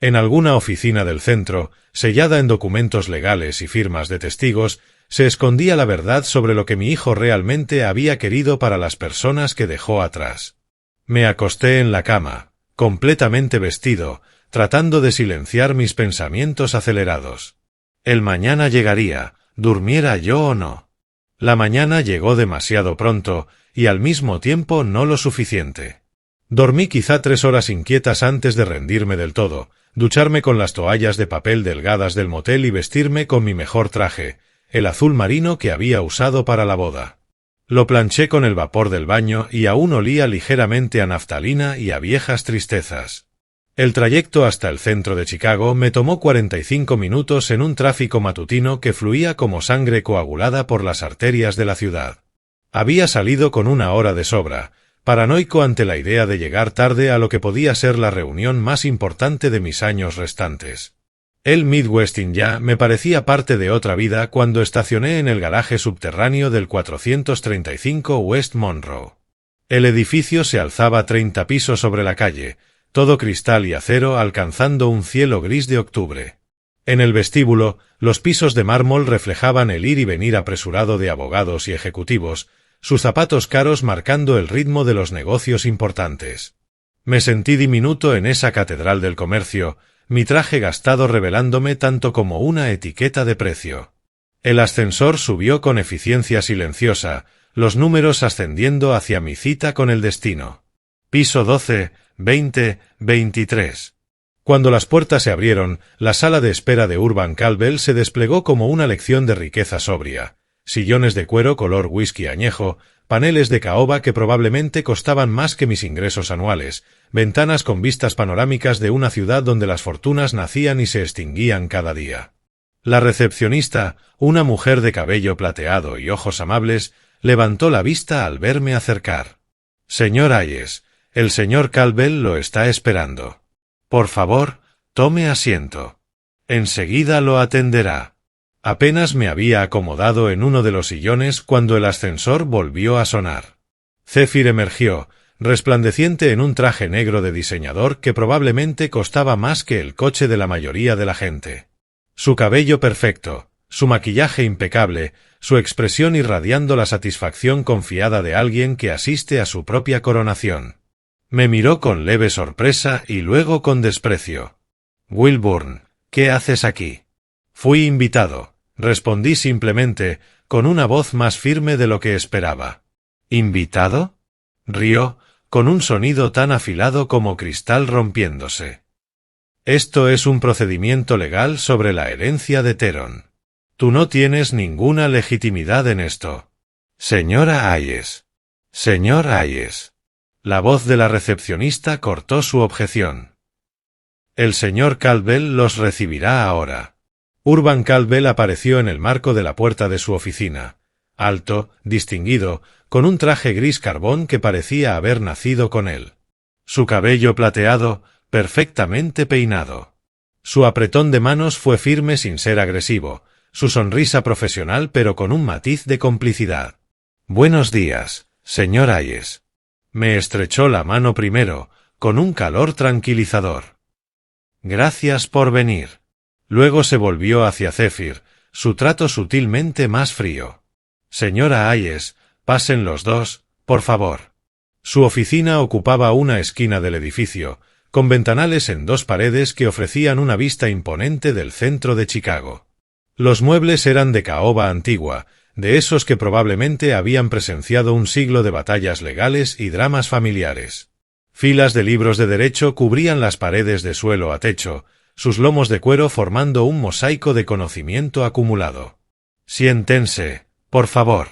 En alguna oficina del centro, sellada en documentos legales y firmas de testigos, se escondía la verdad sobre lo que mi hijo realmente había querido para las personas que dejó atrás. Me acosté en la cama, completamente vestido, tratando de silenciar mis pensamientos acelerados. El mañana llegaría, durmiera yo o no. La mañana llegó demasiado pronto, y al mismo tiempo no lo suficiente. Dormí quizá 3 horas inquietas antes de rendirme del todo, ducharme con las toallas de papel delgadas del motel y vestirme con mi mejor traje, el azul marino que había usado para la boda. Lo planché con el vapor del baño y aún olía ligeramente a naftalina y a viejas tristezas. El trayecto hasta el centro de Chicago me tomó 45 minutos en un tráfico matutino que fluía como sangre coagulada por las arterias de la ciudad. Había salido con 1 hora de sobra, paranoico ante la idea de llegar tarde a lo que podía ser la reunión más importante de mis años restantes. El Midwest ya me parecía parte de otra vida cuando estacioné en el garaje subterráneo del 435 West Monroe. El edificio se alzaba 30 pisos sobre la calle, todo cristal y acero alcanzando un cielo gris de octubre. En el vestíbulo, los pisos de mármol reflejaban el ir y venir apresurado de abogados y ejecutivos, sus zapatos caros marcando el ritmo de los negocios importantes. Me sentí diminuto en esa catedral del comercio, mi traje gastado revelándome tanto como una etiqueta de precio. El ascensor subió con eficiencia silenciosa, los números ascendiendo hacia mi cita con el destino. Piso 12, 20, 23. Cuando las puertas se abrieron, la sala de espera de Urban Caldwell se desplegó como una lección de riqueza sobria. Sillones de cuero color whisky añejo, paneles de caoba que probablemente costaban más que mis ingresos anuales, ventanas con vistas panorámicas de una ciudad donde las fortunas nacían y se extinguían cada día. La recepcionista, una mujer de cabello plateado y ojos amables, levantó la vista al verme acercar. «Señor Hayes, el señor Caldwell lo está esperando. Por favor, tome asiento. Enseguida lo atenderá». Apenas me había acomodado en uno de los sillones cuando el ascensor volvió a sonar. Zephyr emergió, resplandeciente en un traje negro de diseñador que probablemente costaba más que el coche de la mayoría de la gente. Su cabello perfecto, su maquillaje impecable, su expresión irradiando la satisfacción confiada de alguien que asiste a su propia coronación. Me miró con leve sorpresa y luego con desprecio. «Wilburn, ¿qué haces aquí?» «Fui invitado», respondí simplemente, con una voz más firme de lo que esperaba. «¿Invitado?», rió, con un sonido tan afilado como cristal rompiéndose. «Esto es un procedimiento legal sobre la herencia de Teron. Tú no tienes ninguna legitimidad en esto. Señora Hayes. Señor Hayes». La voz de la recepcionista cortó su objeción. «El señor Caldwell los recibirá ahora». Urban Caldwell apareció en el marco de la puerta de su oficina, alto, distinguido, con un traje gris carbón que parecía haber nacido con él. Su cabello plateado, perfectamente peinado. Su apretón de manos fue firme sin ser agresivo, su sonrisa profesional pero con un matiz de complicidad. «Buenos días, señor Hayes». Me estrechó la mano primero, con un calor tranquilizador. «Gracias por venir». Luego se volvió hacia Zephyr, su trato sutilmente más frío. «Señora Hayes, pasen los dos, por favor». Su oficina ocupaba una esquina del edificio, con ventanales en 2 paredes que ofrecían una vista imponente del centro de Chicago. Los muebles eran de caoba antigua, de esos que probablemente habían presenciado un siglo de batallas legales y dramas familiares. Filas de libros de derecho cubrían las paredes de suelo a techo, sus lomos de cuero formando un mosaico de conocimiento acumulado. «Siéntense, por favor».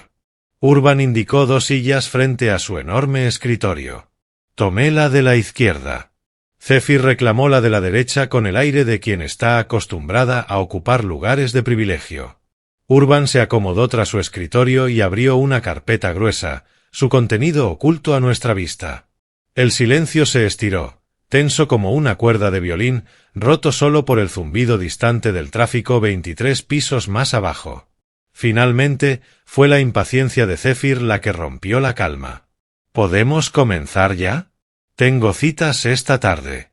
Urban indicó 2 sillas frente a su enorme escritorio. Tomé la de la izquierda. Zephyr reclamó la de la derecha con el aire de quien está acostumbrada a ocupar lugares de privilegio. Urban se acomodó tras su escritorio y abrió una carpeta gruesa, su contenido oculto a nuestra vista. El silencio se estiró, tenso como una cuerda de violín, roto solo por el zumbido distante del tráfico 23 pisos más abajo. Finalmente, fue la impaciencia de Zephyr la que rompió la calma. ¿Podemos comenzar ya? Tengo citas esta tarde.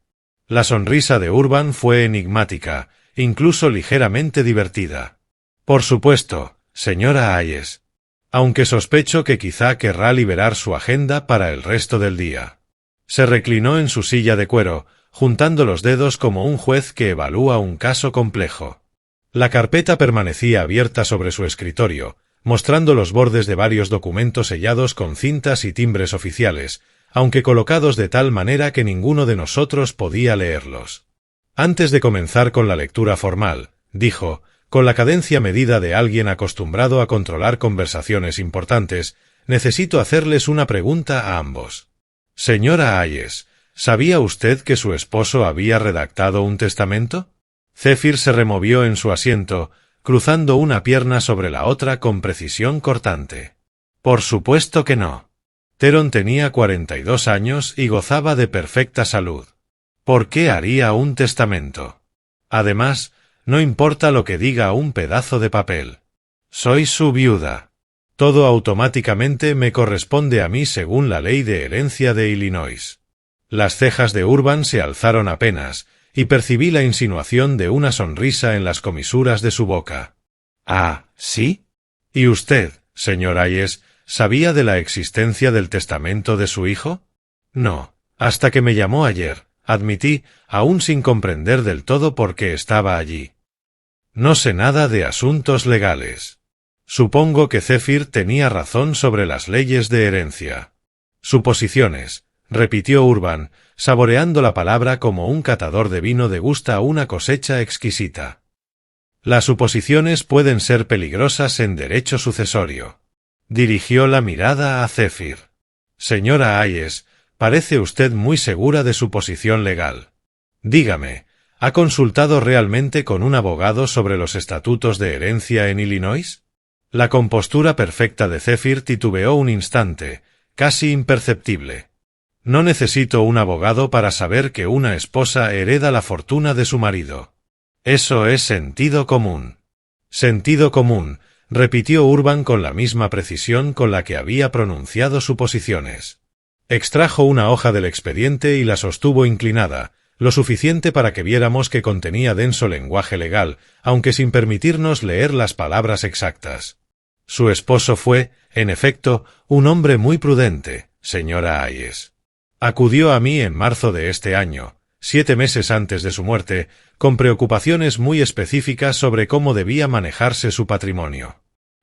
La sonrisa de Urban fue enigmática, incluso ligeramente divertida. Por supuesto, señora Hayes. Aunque sospecho que quizá querrá liberar su agenda para el resto del día. Se reclinó en su silla de cuero, juntando los dedos como un juez que evalúa un caso complejo. La carpeta permanecía abierta sobre su escritorio, mostrando los bordes de varios documentos sellados con cintas y timbres oficiales, aunque colocados de tal manera que ninguno de nosotros podía leerlos. Antes de comenzar con la lectura formal, dijo, con la cadencia medida de alguien acostumbrado a controlar conversaciones importantes, necesito hacerles una pregunta a ambos. Señora Hayes, ¿sabía usted que su esposo había redactado un testamento? Zephyr se removió en su asiento, cruzando una pierna sobre la otra con precisión cortante. Por supuesto que no. Theron tenía 42 años y gozaba de perfecta salud. ¿Por qué haría un testamento? Además, no importa lo que diga un pedazo de papel. Soy su viuda. Todo automáticamente me corresponde a mí según la ley de herencia de Illinois. Las cejas de Urban se alzaron apenas, y percibí la insinuación de una sonrisa en las comisuras de su boca. «Ah, ¿sí? ¿Y usted, señor Hayes, sabía de la existencia del testamento de su hijo?» «No, hasta que me llamó ayer», admití, aún sin comprender del todo por qué estaba allí. «No sé nada de asuntos legales». Supongo que Zephyr tenía razón sobre las leyes de herencia. «Suposiciones», repitió Urban, saboreando la palabra como un catador de vino degusta una cosecha exquisita. «Las suposiciones pueden ser peligrosas en derecho sucesorio». Dirigió la mirada a Zephyr. «Señora Hayes, parece usted muy segura de su posición legal. Dígame, ¿ha consultado realmente con un abogado sobre los estatutos de herencia en Illinois?» La compostura perfecta de Zephyr titubeó un instante, casi imperceptible. «No necesito un abogado para saber que una esposa hereda la fortuna de su marido. Eso es sentido común». «Sentido común», repitió Urban con la misma precisión con la que había pronunciado suposiciones. Extrajo una hoja del expediente y la sostuvo inclinada, lo suficiente para que viéramos que contenía denso lenguaje legal, aunque sin permitirnos leer las palabras exactas. Su esposo fue, en efecto, un hombre muy prudente, señora Hayes. Acudió a mí en marzo de este año, 7 meses antes de su muerte, con preocupaciones muy específicas sobre cómo debía manejarse su patrimonio.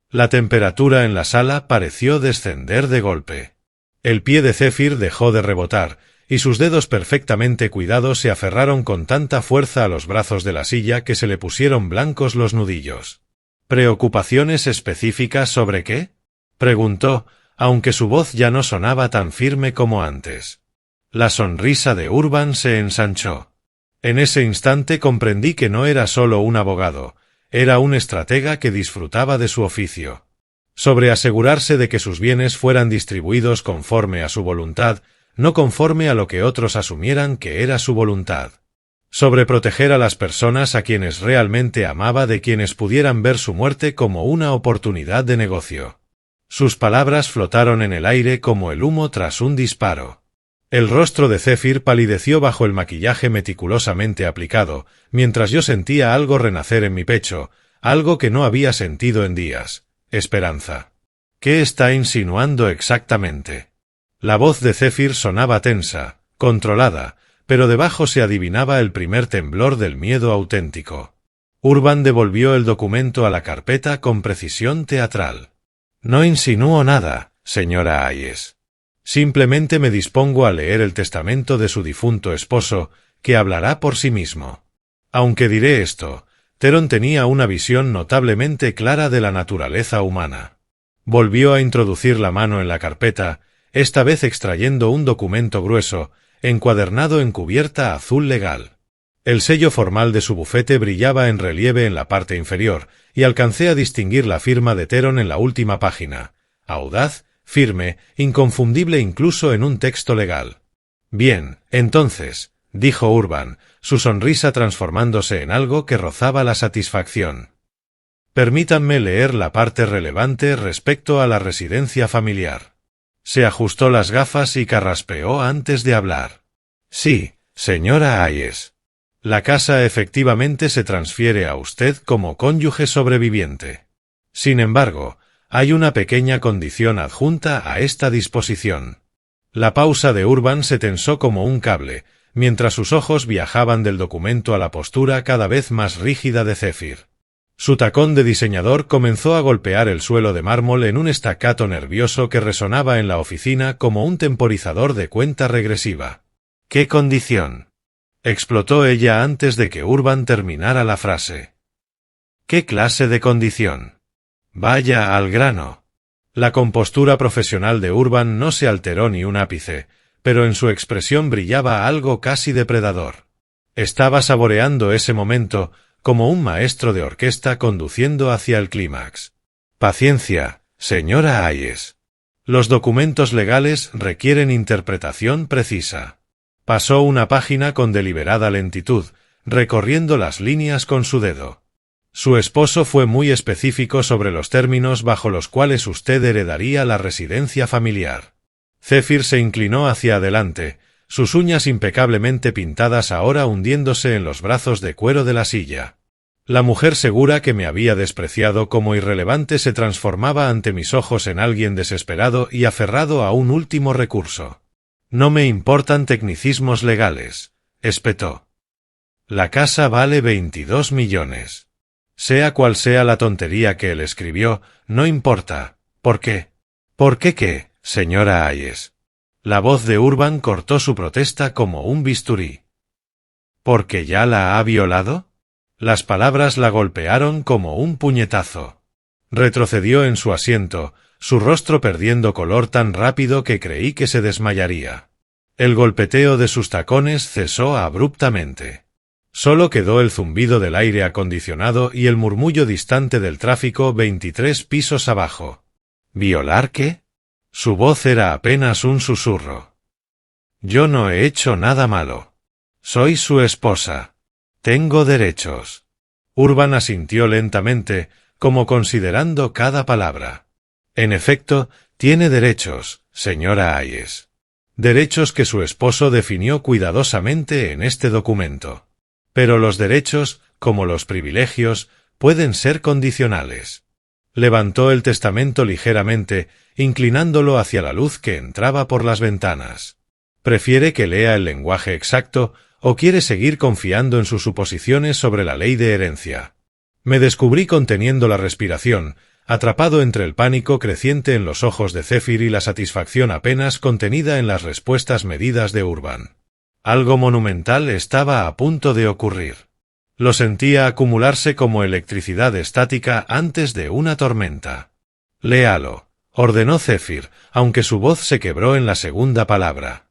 La temperatura en la sala pareció descender de golpe. El pie de Zephyr dejó de rebotar, y sus dedos perfectamente cuidados se aferraron con tanta fuerza a los brazos de la silla que se le pusieron blancos los nudillos. «¿Preocupaciones específicas sobre qué?», preguntó, aunque su voz ya no sonaba tan firme como antes. La sonrisa de Urban se ensanchó. En ese instante comprendí que no era solo un abogado, era un estratega que disfrutaba de su oficio. Sobre asegurarse de que sus bienes fueran distribuidos conforme a su voluntad, no conforme a lo que otros asumieran que era su voluntad. Sobre proteger a las personas a quienes realmente amaba de quienes pudieran ver su muerte como una oportunidad de negocio. Sus palabras flotaron en el aire como el humo tras un disparo. El rostro de Zephyr palideció bajo el maquillaje meticulosamente aplicado, mientras yo sentía algo renacer en mi pecho, algo que no había sentido en días: esperanza. ¿Qué está insinuando exactamente? La voz de Zephyr sonaba tensa, controlada, pero debajo se adivinaba el primer temblor del miedo auténtico. Urban devolvió el documento a la carpeta con precisión teatral. «No insinúo nada, señora Hayes. Simplemente me dispongo a leer el testamento de su difunto esposo, que hablará por sí mismo. Aunque diré esto, Theron tenía una visión notablemente clara de la naturaleza humana». Volvió a introducir la mano en la carpeta, esta vez extrayendo un documento grueso, encuadernado en cubierta azul legal. El sello formal de su bufete brillaba en relieve en la parte inferior, y alcancé a distinguir la firma de Theron en la última página, audaz, firme, inconfundible incluso en un texto legal. «Bien, entonces», dijo Urban, su sonrisa transformándose en algo que rozaba la satisfacción. Permítanme leer la parte relevante respecto a la residencia familiar. Se ajustó las gafas y carraspeó antes de hablar. Sí, señora Hayes. La casa efectivamente se transfiere a usted como cónyuge sobreviviente. Sin embargo, hay una pequeña condición adjunta a esta disposición. La pausa de Urban se tensó como un cable, mientras sus ojos viajaban del documento a la postura cada vez más rígida de Zephyr. Su tacón de diseñador comenzó a golpear el suelo de mármol en un staccato nervioso que resonaba en la oficina como un temporizador de cuenta regresiva. ¿Qué condición? Explotó ella antes de que Urban terminara la frase. ¿Qué clase de condición? Vaya al grano. La compostura profesional de Urban no se alteró ni un ápice, pero en su expresión brillaba algo casi depredador. Estaba saboreando ese momento como un maestro de orquesta conduciendo hacia el clímax. Paciencia, señora Hayes. Los documentos legales requieren interpretación precisa. Pasó una página con deliberada lentitud, recorriendo las líneas con su dedo. Su esposo fue muy específico sobre los términos bajo los cuales usted heredaría la residencia familiar. Zephyr se inclinó hacia adelante, sus uñas impecablemente pintadas ahora hundiéndose en los brazos de cuero de la silla. La mujer segura que me había despreciado como irrelevante se transformaba ante mis ojos en alguien desesperado y aferrado a un último recurso. No me importan tecnicismos legales, espetó. La casa vale 22 millones. Sea cual sea la tontería que él escribió, no importa. ¿Por qué? ¿Por qué qué, señora Hayes? La voz de Urban cortó su protesta como un bisturí. ¿Porque ya la ha violado? Las palabras la golpearon como un puñetazo. Retrocedió en su asiento, su rostro perdiendo color tan rápido que creí que se desmayaría. El golpeteo de sus tacones cesó abruptamente. Solo quedó el zumbido del aire acondicionado y el murmullo distante del tráfico 23 pisos abajo. ¿Violar qué? Su voz era apenas un susurro. Yo no he hecho nada malo. Soy su esposa. Tengo derechos. Urban asintió lentamente, como considerando cada palabra. En efecto, tiene derechos, señora Hayes. Derechos que su esposo definió cuidadosamente en este documento. Pero los derechos, como los privilegios, pueden ser condicionales. Levantó el testamento ligeramente, inclinándolo hacia la luz que entraba por las ventanas. ¿Prefiere que lea el lenguaje exacto o quiere seguir confiando en sus suposiciones sobre la ley de herencia? Me descubrí conteniendo la respiración, atrapado entre el pánico creciente en los ojos de Zephyr y la satisfacción apenas contenida en las respuestas medidas de Urban. Algo monumental estaba a punto de ocurrir. Lo sentía acumularse como electricidad estática antes de una tormenta. Léalo, ordenó Zephyr, aunque su voz se quebró en la segunda palabra.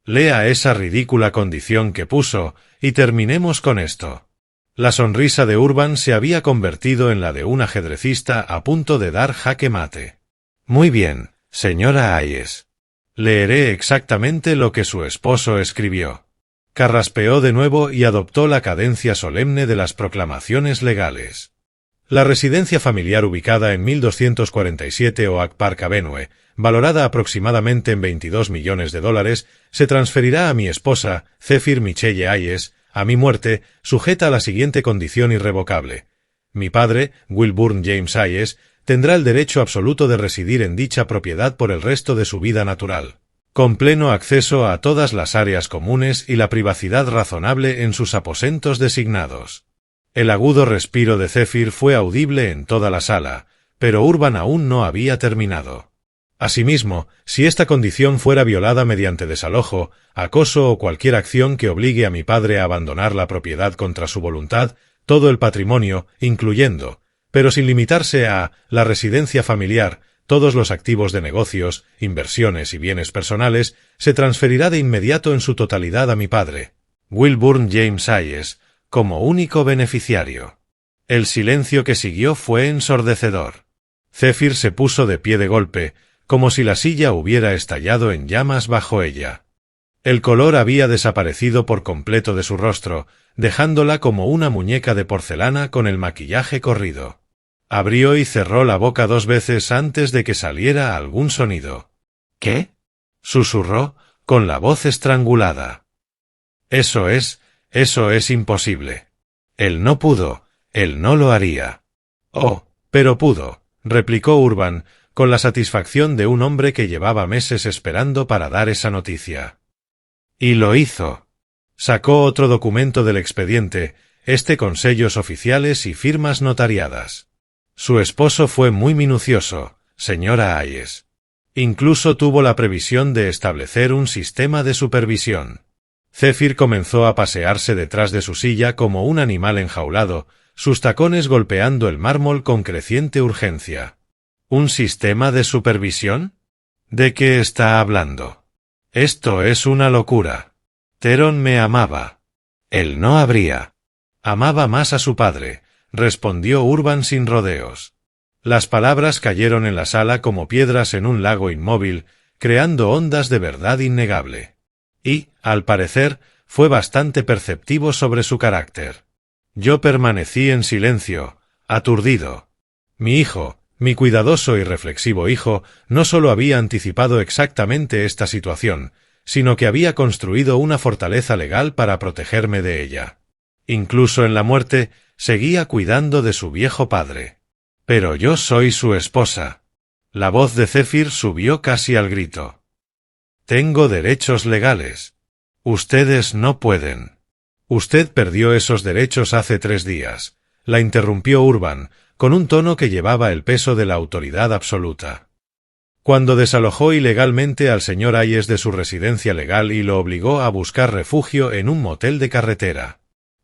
Lea esa ridícula condición que puso, y terminemos con esto. La sonrisa de Urban se había convertido en la de un ajedrecista a punto de dar jaque mate. Muy bien, señora Hayes. Leeré exactamente lo que su esposo escribió. Carraspeó de nuevo y adoptó la cadencia solemne de las proclamaciones legales. La residencia familiar ubicada en 1247 Oak Park Avenue, valorada aproximadamente en 22 millones de dólares, se transferirá a mi esposa, Zephyr Michelle Hayes, a mi muerte, sujeta a la siguiente condición irrevocable. Mi padre, Wilburn James Hayes, tendrá el derecho absoluto de residir en dicha propiedad por el resto de su vida natural, con pleno acceso a todas las áreas comunes y la privacidad razonable en sus aposentos designados. El agudo respiro de Zephyr fue audible en toda la sala, pero Urban aún no había terminado. Asimismo, si esta condición fuera violada mediante desalojo, acoso o cualquier acción que obligue a mi padre a abandonar la propiedad contra su voluntad, todo el patrimonio, incluyendo, pero sin limitarse a, la residencia familiar, todos los activos de negocios, inversiones y bienes personales, se transferirá de inmediato en su totalidad a mi padre, Wilburn James Hayes, como único beneficiario. El silencio que siguió fue ensordecedor. Zephyr se puso de pie de golpe, como si la silla hubiera estallado en llamas bajo ella. El color había desaparecido por completo de su rostro, dejándola como una muñeca de porcelana con el maquillaje corrido. Abrió y cerró la boca 2 veces antes de que saliera algún sonido. —¿Qué? —susurró, con la voz estrangulada. Eso es imposible. Él no pudo, él no lo haría. —Oh, pero pudo —replicó Urban, con la satisfacción de un hombre que llevaba meses esperando para dar esa noticia. Y lo hizo. Sacó otro documento del expediente, con sellos oficiales y firmas notariadas. Su esposo fue muy minucioso, señora Hayes. Incluso tuvo la previsión de establecer un sistema de supervisión. Zephyr comenzó a pasearse detrás de su silla como un animal enjaulado, sus tacones golpeando el mármol con creciente urgencia. ¿Un sistema de supervisión? ¿De qué está hablando? Esto es una locura. Teron me amaba. Él no habría. Amaba más a su padre, respondió Urban sin rodeos. Las palabras cayeron en la sala como piedras en un lago inmóvil, creando ondas de verdad innegable. Y, al parecer, fue bastante perceptivo sobre su carácter. Yo permanecí en silencio, aturdido. Mi hijo, mi cuidadoso y reflexivo hijo, no solo había anticipado exactamente esta situación, sino que había construido una fortaleza legal para protegerme de ella. Incluso en la muerte, seguía cuidando de su viejo padre. Pero yo soy su esposa. La voz de Zephyr subió casi al grito. Tengo derechos legales. Ustedes no pueden. Usted perdió esos derechos hace 3 días, la interrumpió Urban, con un tono que llevaba el peso de la autoridad absoluta. Cuando desalojó ilegalmente al señor Hayes de su residencia legal y lo obligó a buscar refugio en un motel de carretera.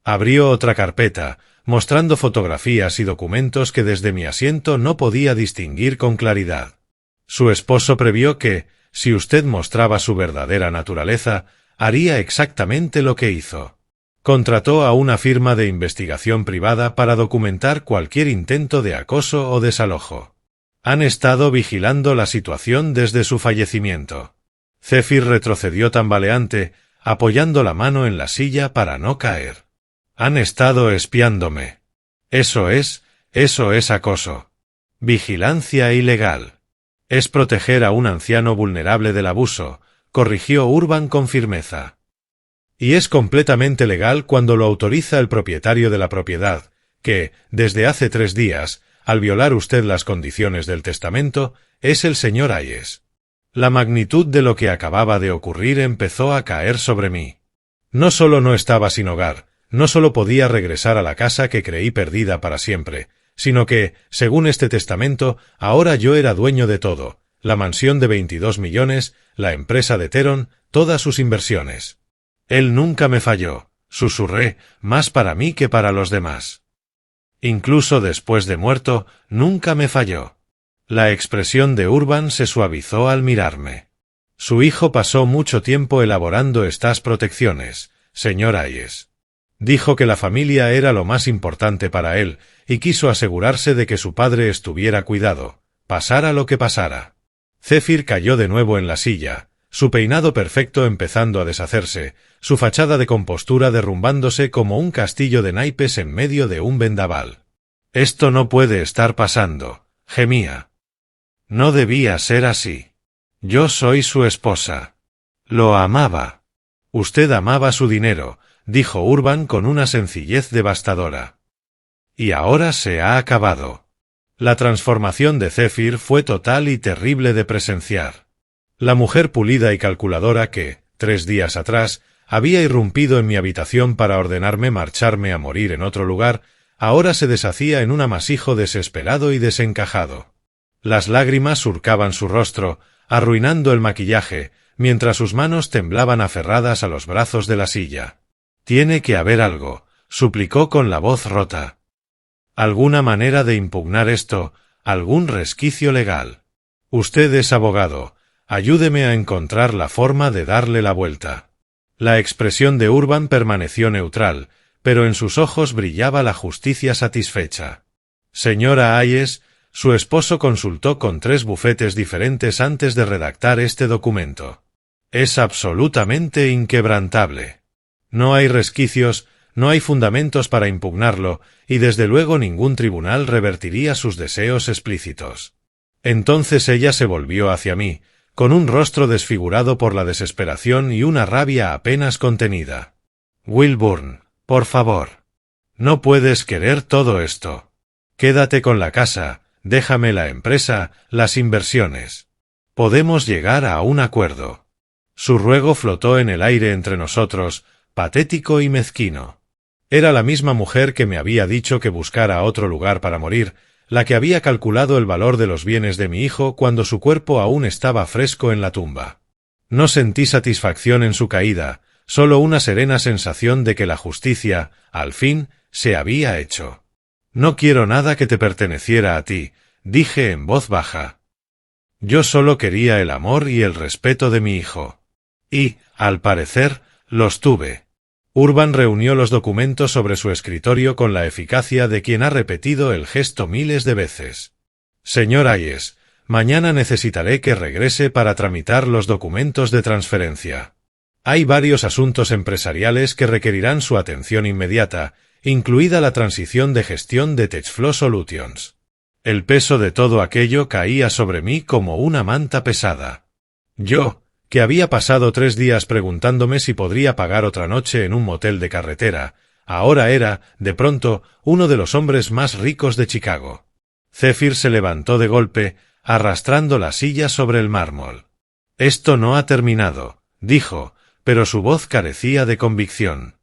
Abrió otra carpeta, mostrando fotografías y documentos que desde mi asiento no podía distinguir con claridad. Su esposo previó que, si usted mostraba su verdadera naturaleza, haría exactamente lo que hizo. Contrató a una firma de investigación privada para documentar cualquier intento de acoso o desalojo. Han estado vigilando la situación desde su fallecimiento. Zephyr retrocedió tambaleante, apoyando la mano en la silla para no caer. Han estado espiándome. Eso es acoso. Vigilancia ilegal. Es proteger a un anciano vulnerable del abuso, corrigió Urban con firmeza. Y es completamente legal cuando lo autoriza el propietario de la propiedad, que, desde hace 3 días, al violar usted las condiciones del testamento, es el señor Hayes. La magnitud de lo que acababa de ocurrir empezó a caer sobre mí. No solo no estaba sin hogar, no solo podía regresar a la casa que creí perdida para siempre, sino que, según este testamento, ahora yo era dueño de todo, la mansión de 22 millones, la empresa de Teron, todas sus inversiones. Él nunca me falló, susurré, más para mí que para los demás. Incluso después de muerto, nunca me falló. La expresión de Urban se suavizó al mirarme. Su hijo pasó mucho tiempo elaborando estas protecciones, señor Hayes. Dijo que la familia era lo más importante para él, y quiso asegurarse de que su padre estuviera cuidado, pasara lo que pasara. Zephyr cayó de nuevo en la silla, su peinado perfecto empezando a deshacerse, su fachada de compostura derrumbándose como un castillo de naipes en medio de un vendaval. Esto no puede estar pasando, gemía. No debía ser así. Yo soy su esposa. Lo amaba. Usted amaba su dinero, dijo Urban con una sencillez devastadora. Y ahora se ha acabado. La transformación de Zephyr fue total y terrible de presenciar. La mujer pulida y calculadora que, 3 días atrás, había irrumpido en mi habitación para ordenarme marcharme a morir en otro lugar, ahora se deshacía en un amasijo desesperado y desencajado. Las lágrimas surcaban su rostro, arruinando el maquillaje, mientras sus manos temblaban aferradas a los brazos de la silla. «Tiene que haber algo», suplicó con la voz rota. «¿Alguna manera de impugnar esto? ¿Algún resquicio legal? Usted es abogado. Ayúdeme a encontrar la forma de darle la vuelta». La expresión de Urban permaneció neutral, pero en sus ojos brillaba la justicia satisfecha. «Señora Hayes», su esposo consultó con 3 bufetes diferentes antes de redactar este documento. «Es absolutamente inquebrantable. No hay resquicios, No hay fundamentos para impugnarlo, y desde luego ningún tribunal revertiría sus deseos explícitos. Entonces ella se volvió hacia mí, con un rostro desfigurado por la desesperación y una rabia apenas contenida. Wilburn, por favor. No puedes querer todo esto. Quédate con la casa, déjame la empresa, las inversiones. Podemos llegar a un acuerdo. Su ruego flotó en el aire entre nosotros, patético y mezquino. Era la misma mujer que me había dicho que buscara otro lugar para morir, la que había calculado el valor de los bienes de mi hijo cuando su cuerpo aún estaba fresco en la tumba. No sentí satisfacción en su caída, solo una serena sensación de que la justicia, al fin, se había hecho. No quiero nada que te perteneciera a ti, dije en voz baja. Yo solo quería el amor y el respeto de mi hijo. Y, al parecer, los tuve. Urban reunió los documentos sobre su escritorio con la eficacia de quien ha repetido el gesto miles de veces. Señor Hayes, mañana necesitaré que regrese para tramitar los documentos de transferencia. Hay varios asuntos empresariales que requerirán su atención inmediata, incluida la transición de gestión de Techflow Solutions. El peso de todo aquello caía sobre mí como una manta pesada. Yo, que había pasado 3 días preguntándome si podría pagar otra noche en un motel de carretera, ahora era, de pronto, uno de los hombres más ricos de Chicago. Zephyr se levantó de golpe, arrastrando la silla sobre el mármol. Esto no ha terminado, dijo, pero su voz carecía de convicción.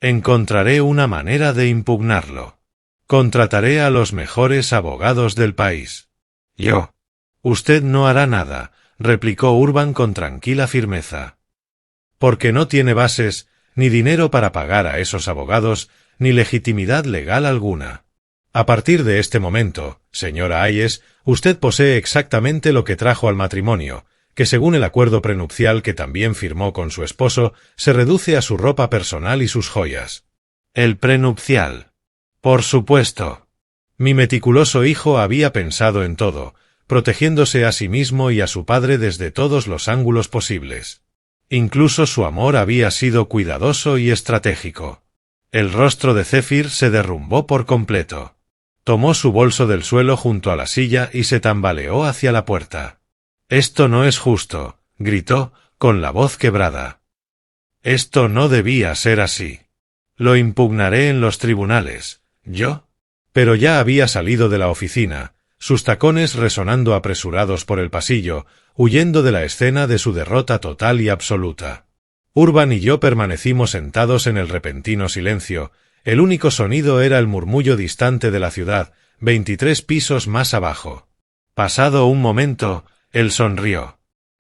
Encontraré una manera de impugnarlo. Contrataré a los mejores abogados del país. Yo. Usted no hará nada, replicó Urban con tranquila firmeza. Porque no tiene bases, ni dinero para pagar a esos abogados, ni legitimidad legal alguna. A partir de este momento, señora Hayes, usted posee exactamente lo que trajo al matrimonio, que según el acuerdo prenupcial que también firmó con su esposo, se reduce a su ropa personal y sus joyas. El prenupcial. Por supuesto. Mi meticuloso hijo había pensado en todo, protegiéndose a sí mismo y a su padre desde todos los ángulos posibles. Incluso su amor había sido cuidadoso y estratégico. El rostro de Zephyr se derrumbó por completo. Tomó su bolso del suelo junto a la silla y se tambaleó hacia la puerta. «Esto no es justo», gritó, con la voz quebrada. «Esto no debía ser así. Lo impugnaré en los tribunales. ¿Yo?» Pero ya había salido de la oficina, sus tacones resonando apresurados por el pasillo, huyendo de la escena de su derrota total y absoluta. Urban y yo permanecimos sentados en el repentino silencio. El único sonido era el murmullo distante de la ciudad, 23 pisos más abajo. Pasado un momento, él sonrió.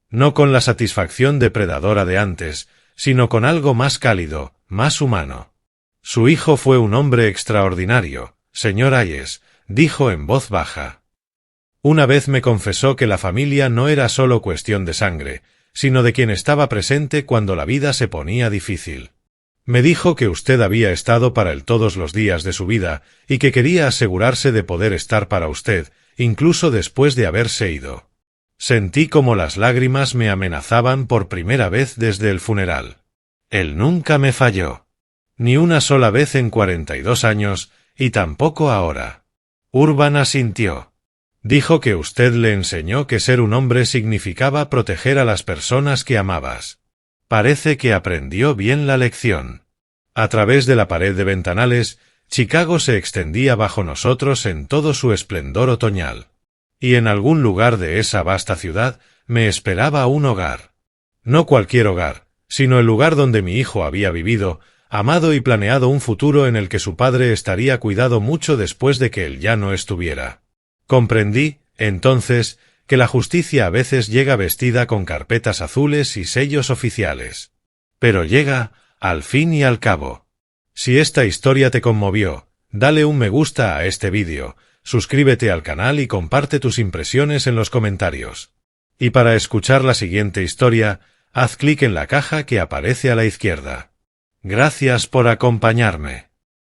No con la satisfacción depredadora de antes, sino con algo más cálido, más humano. Su hijo fue un hombre extraordinario, señor Hayes, dijo en voz baja. Una vez me confesó que la familia no era solo cuestión de sangre, sino de quien estaba presente cuando la vida se ponía difícil. Me dijo que usted había estado para él todos los días de su vida y que quería asegurarse de poder estar para usted, incluso después de haberse ido. Sentí como las lágrimas me amenazaban por primera vez desde el funeral. Él nunca me falló. Ni una sola vez en 42 años, y tampoco ahora. Urban asintió. Dijo que usted le enseñó que ser un hombre significaba proteger a las personas que amabas. Parece que aprendió bien la lección. A través de la pared de ventanales, Chicago se extendía bajo nosotros en todo su esplendor otoñal. Y en algún lugar de esa vasta ciudad me esperaba un hogar. No cualquier hogar, sino el lugar donde mi hijo había vivido, amado y planeado un futuro en el que su padre estaría cuidado mucho después de que él ya no estuviera. Comprendí, entonces, que la justicia a veces llega vestida con carpetas azules y sellos oficiales. Pero llega, al fin y al cabo. Si esta historia te conmovió, dale un me gusta a este vídeo, suscríbete al canal y comparte tus impresiones en los comentarios. Y para escuchar la siguiente historia, haz clic en la caja que aparece a la izquierda. Gracias por acompañarme.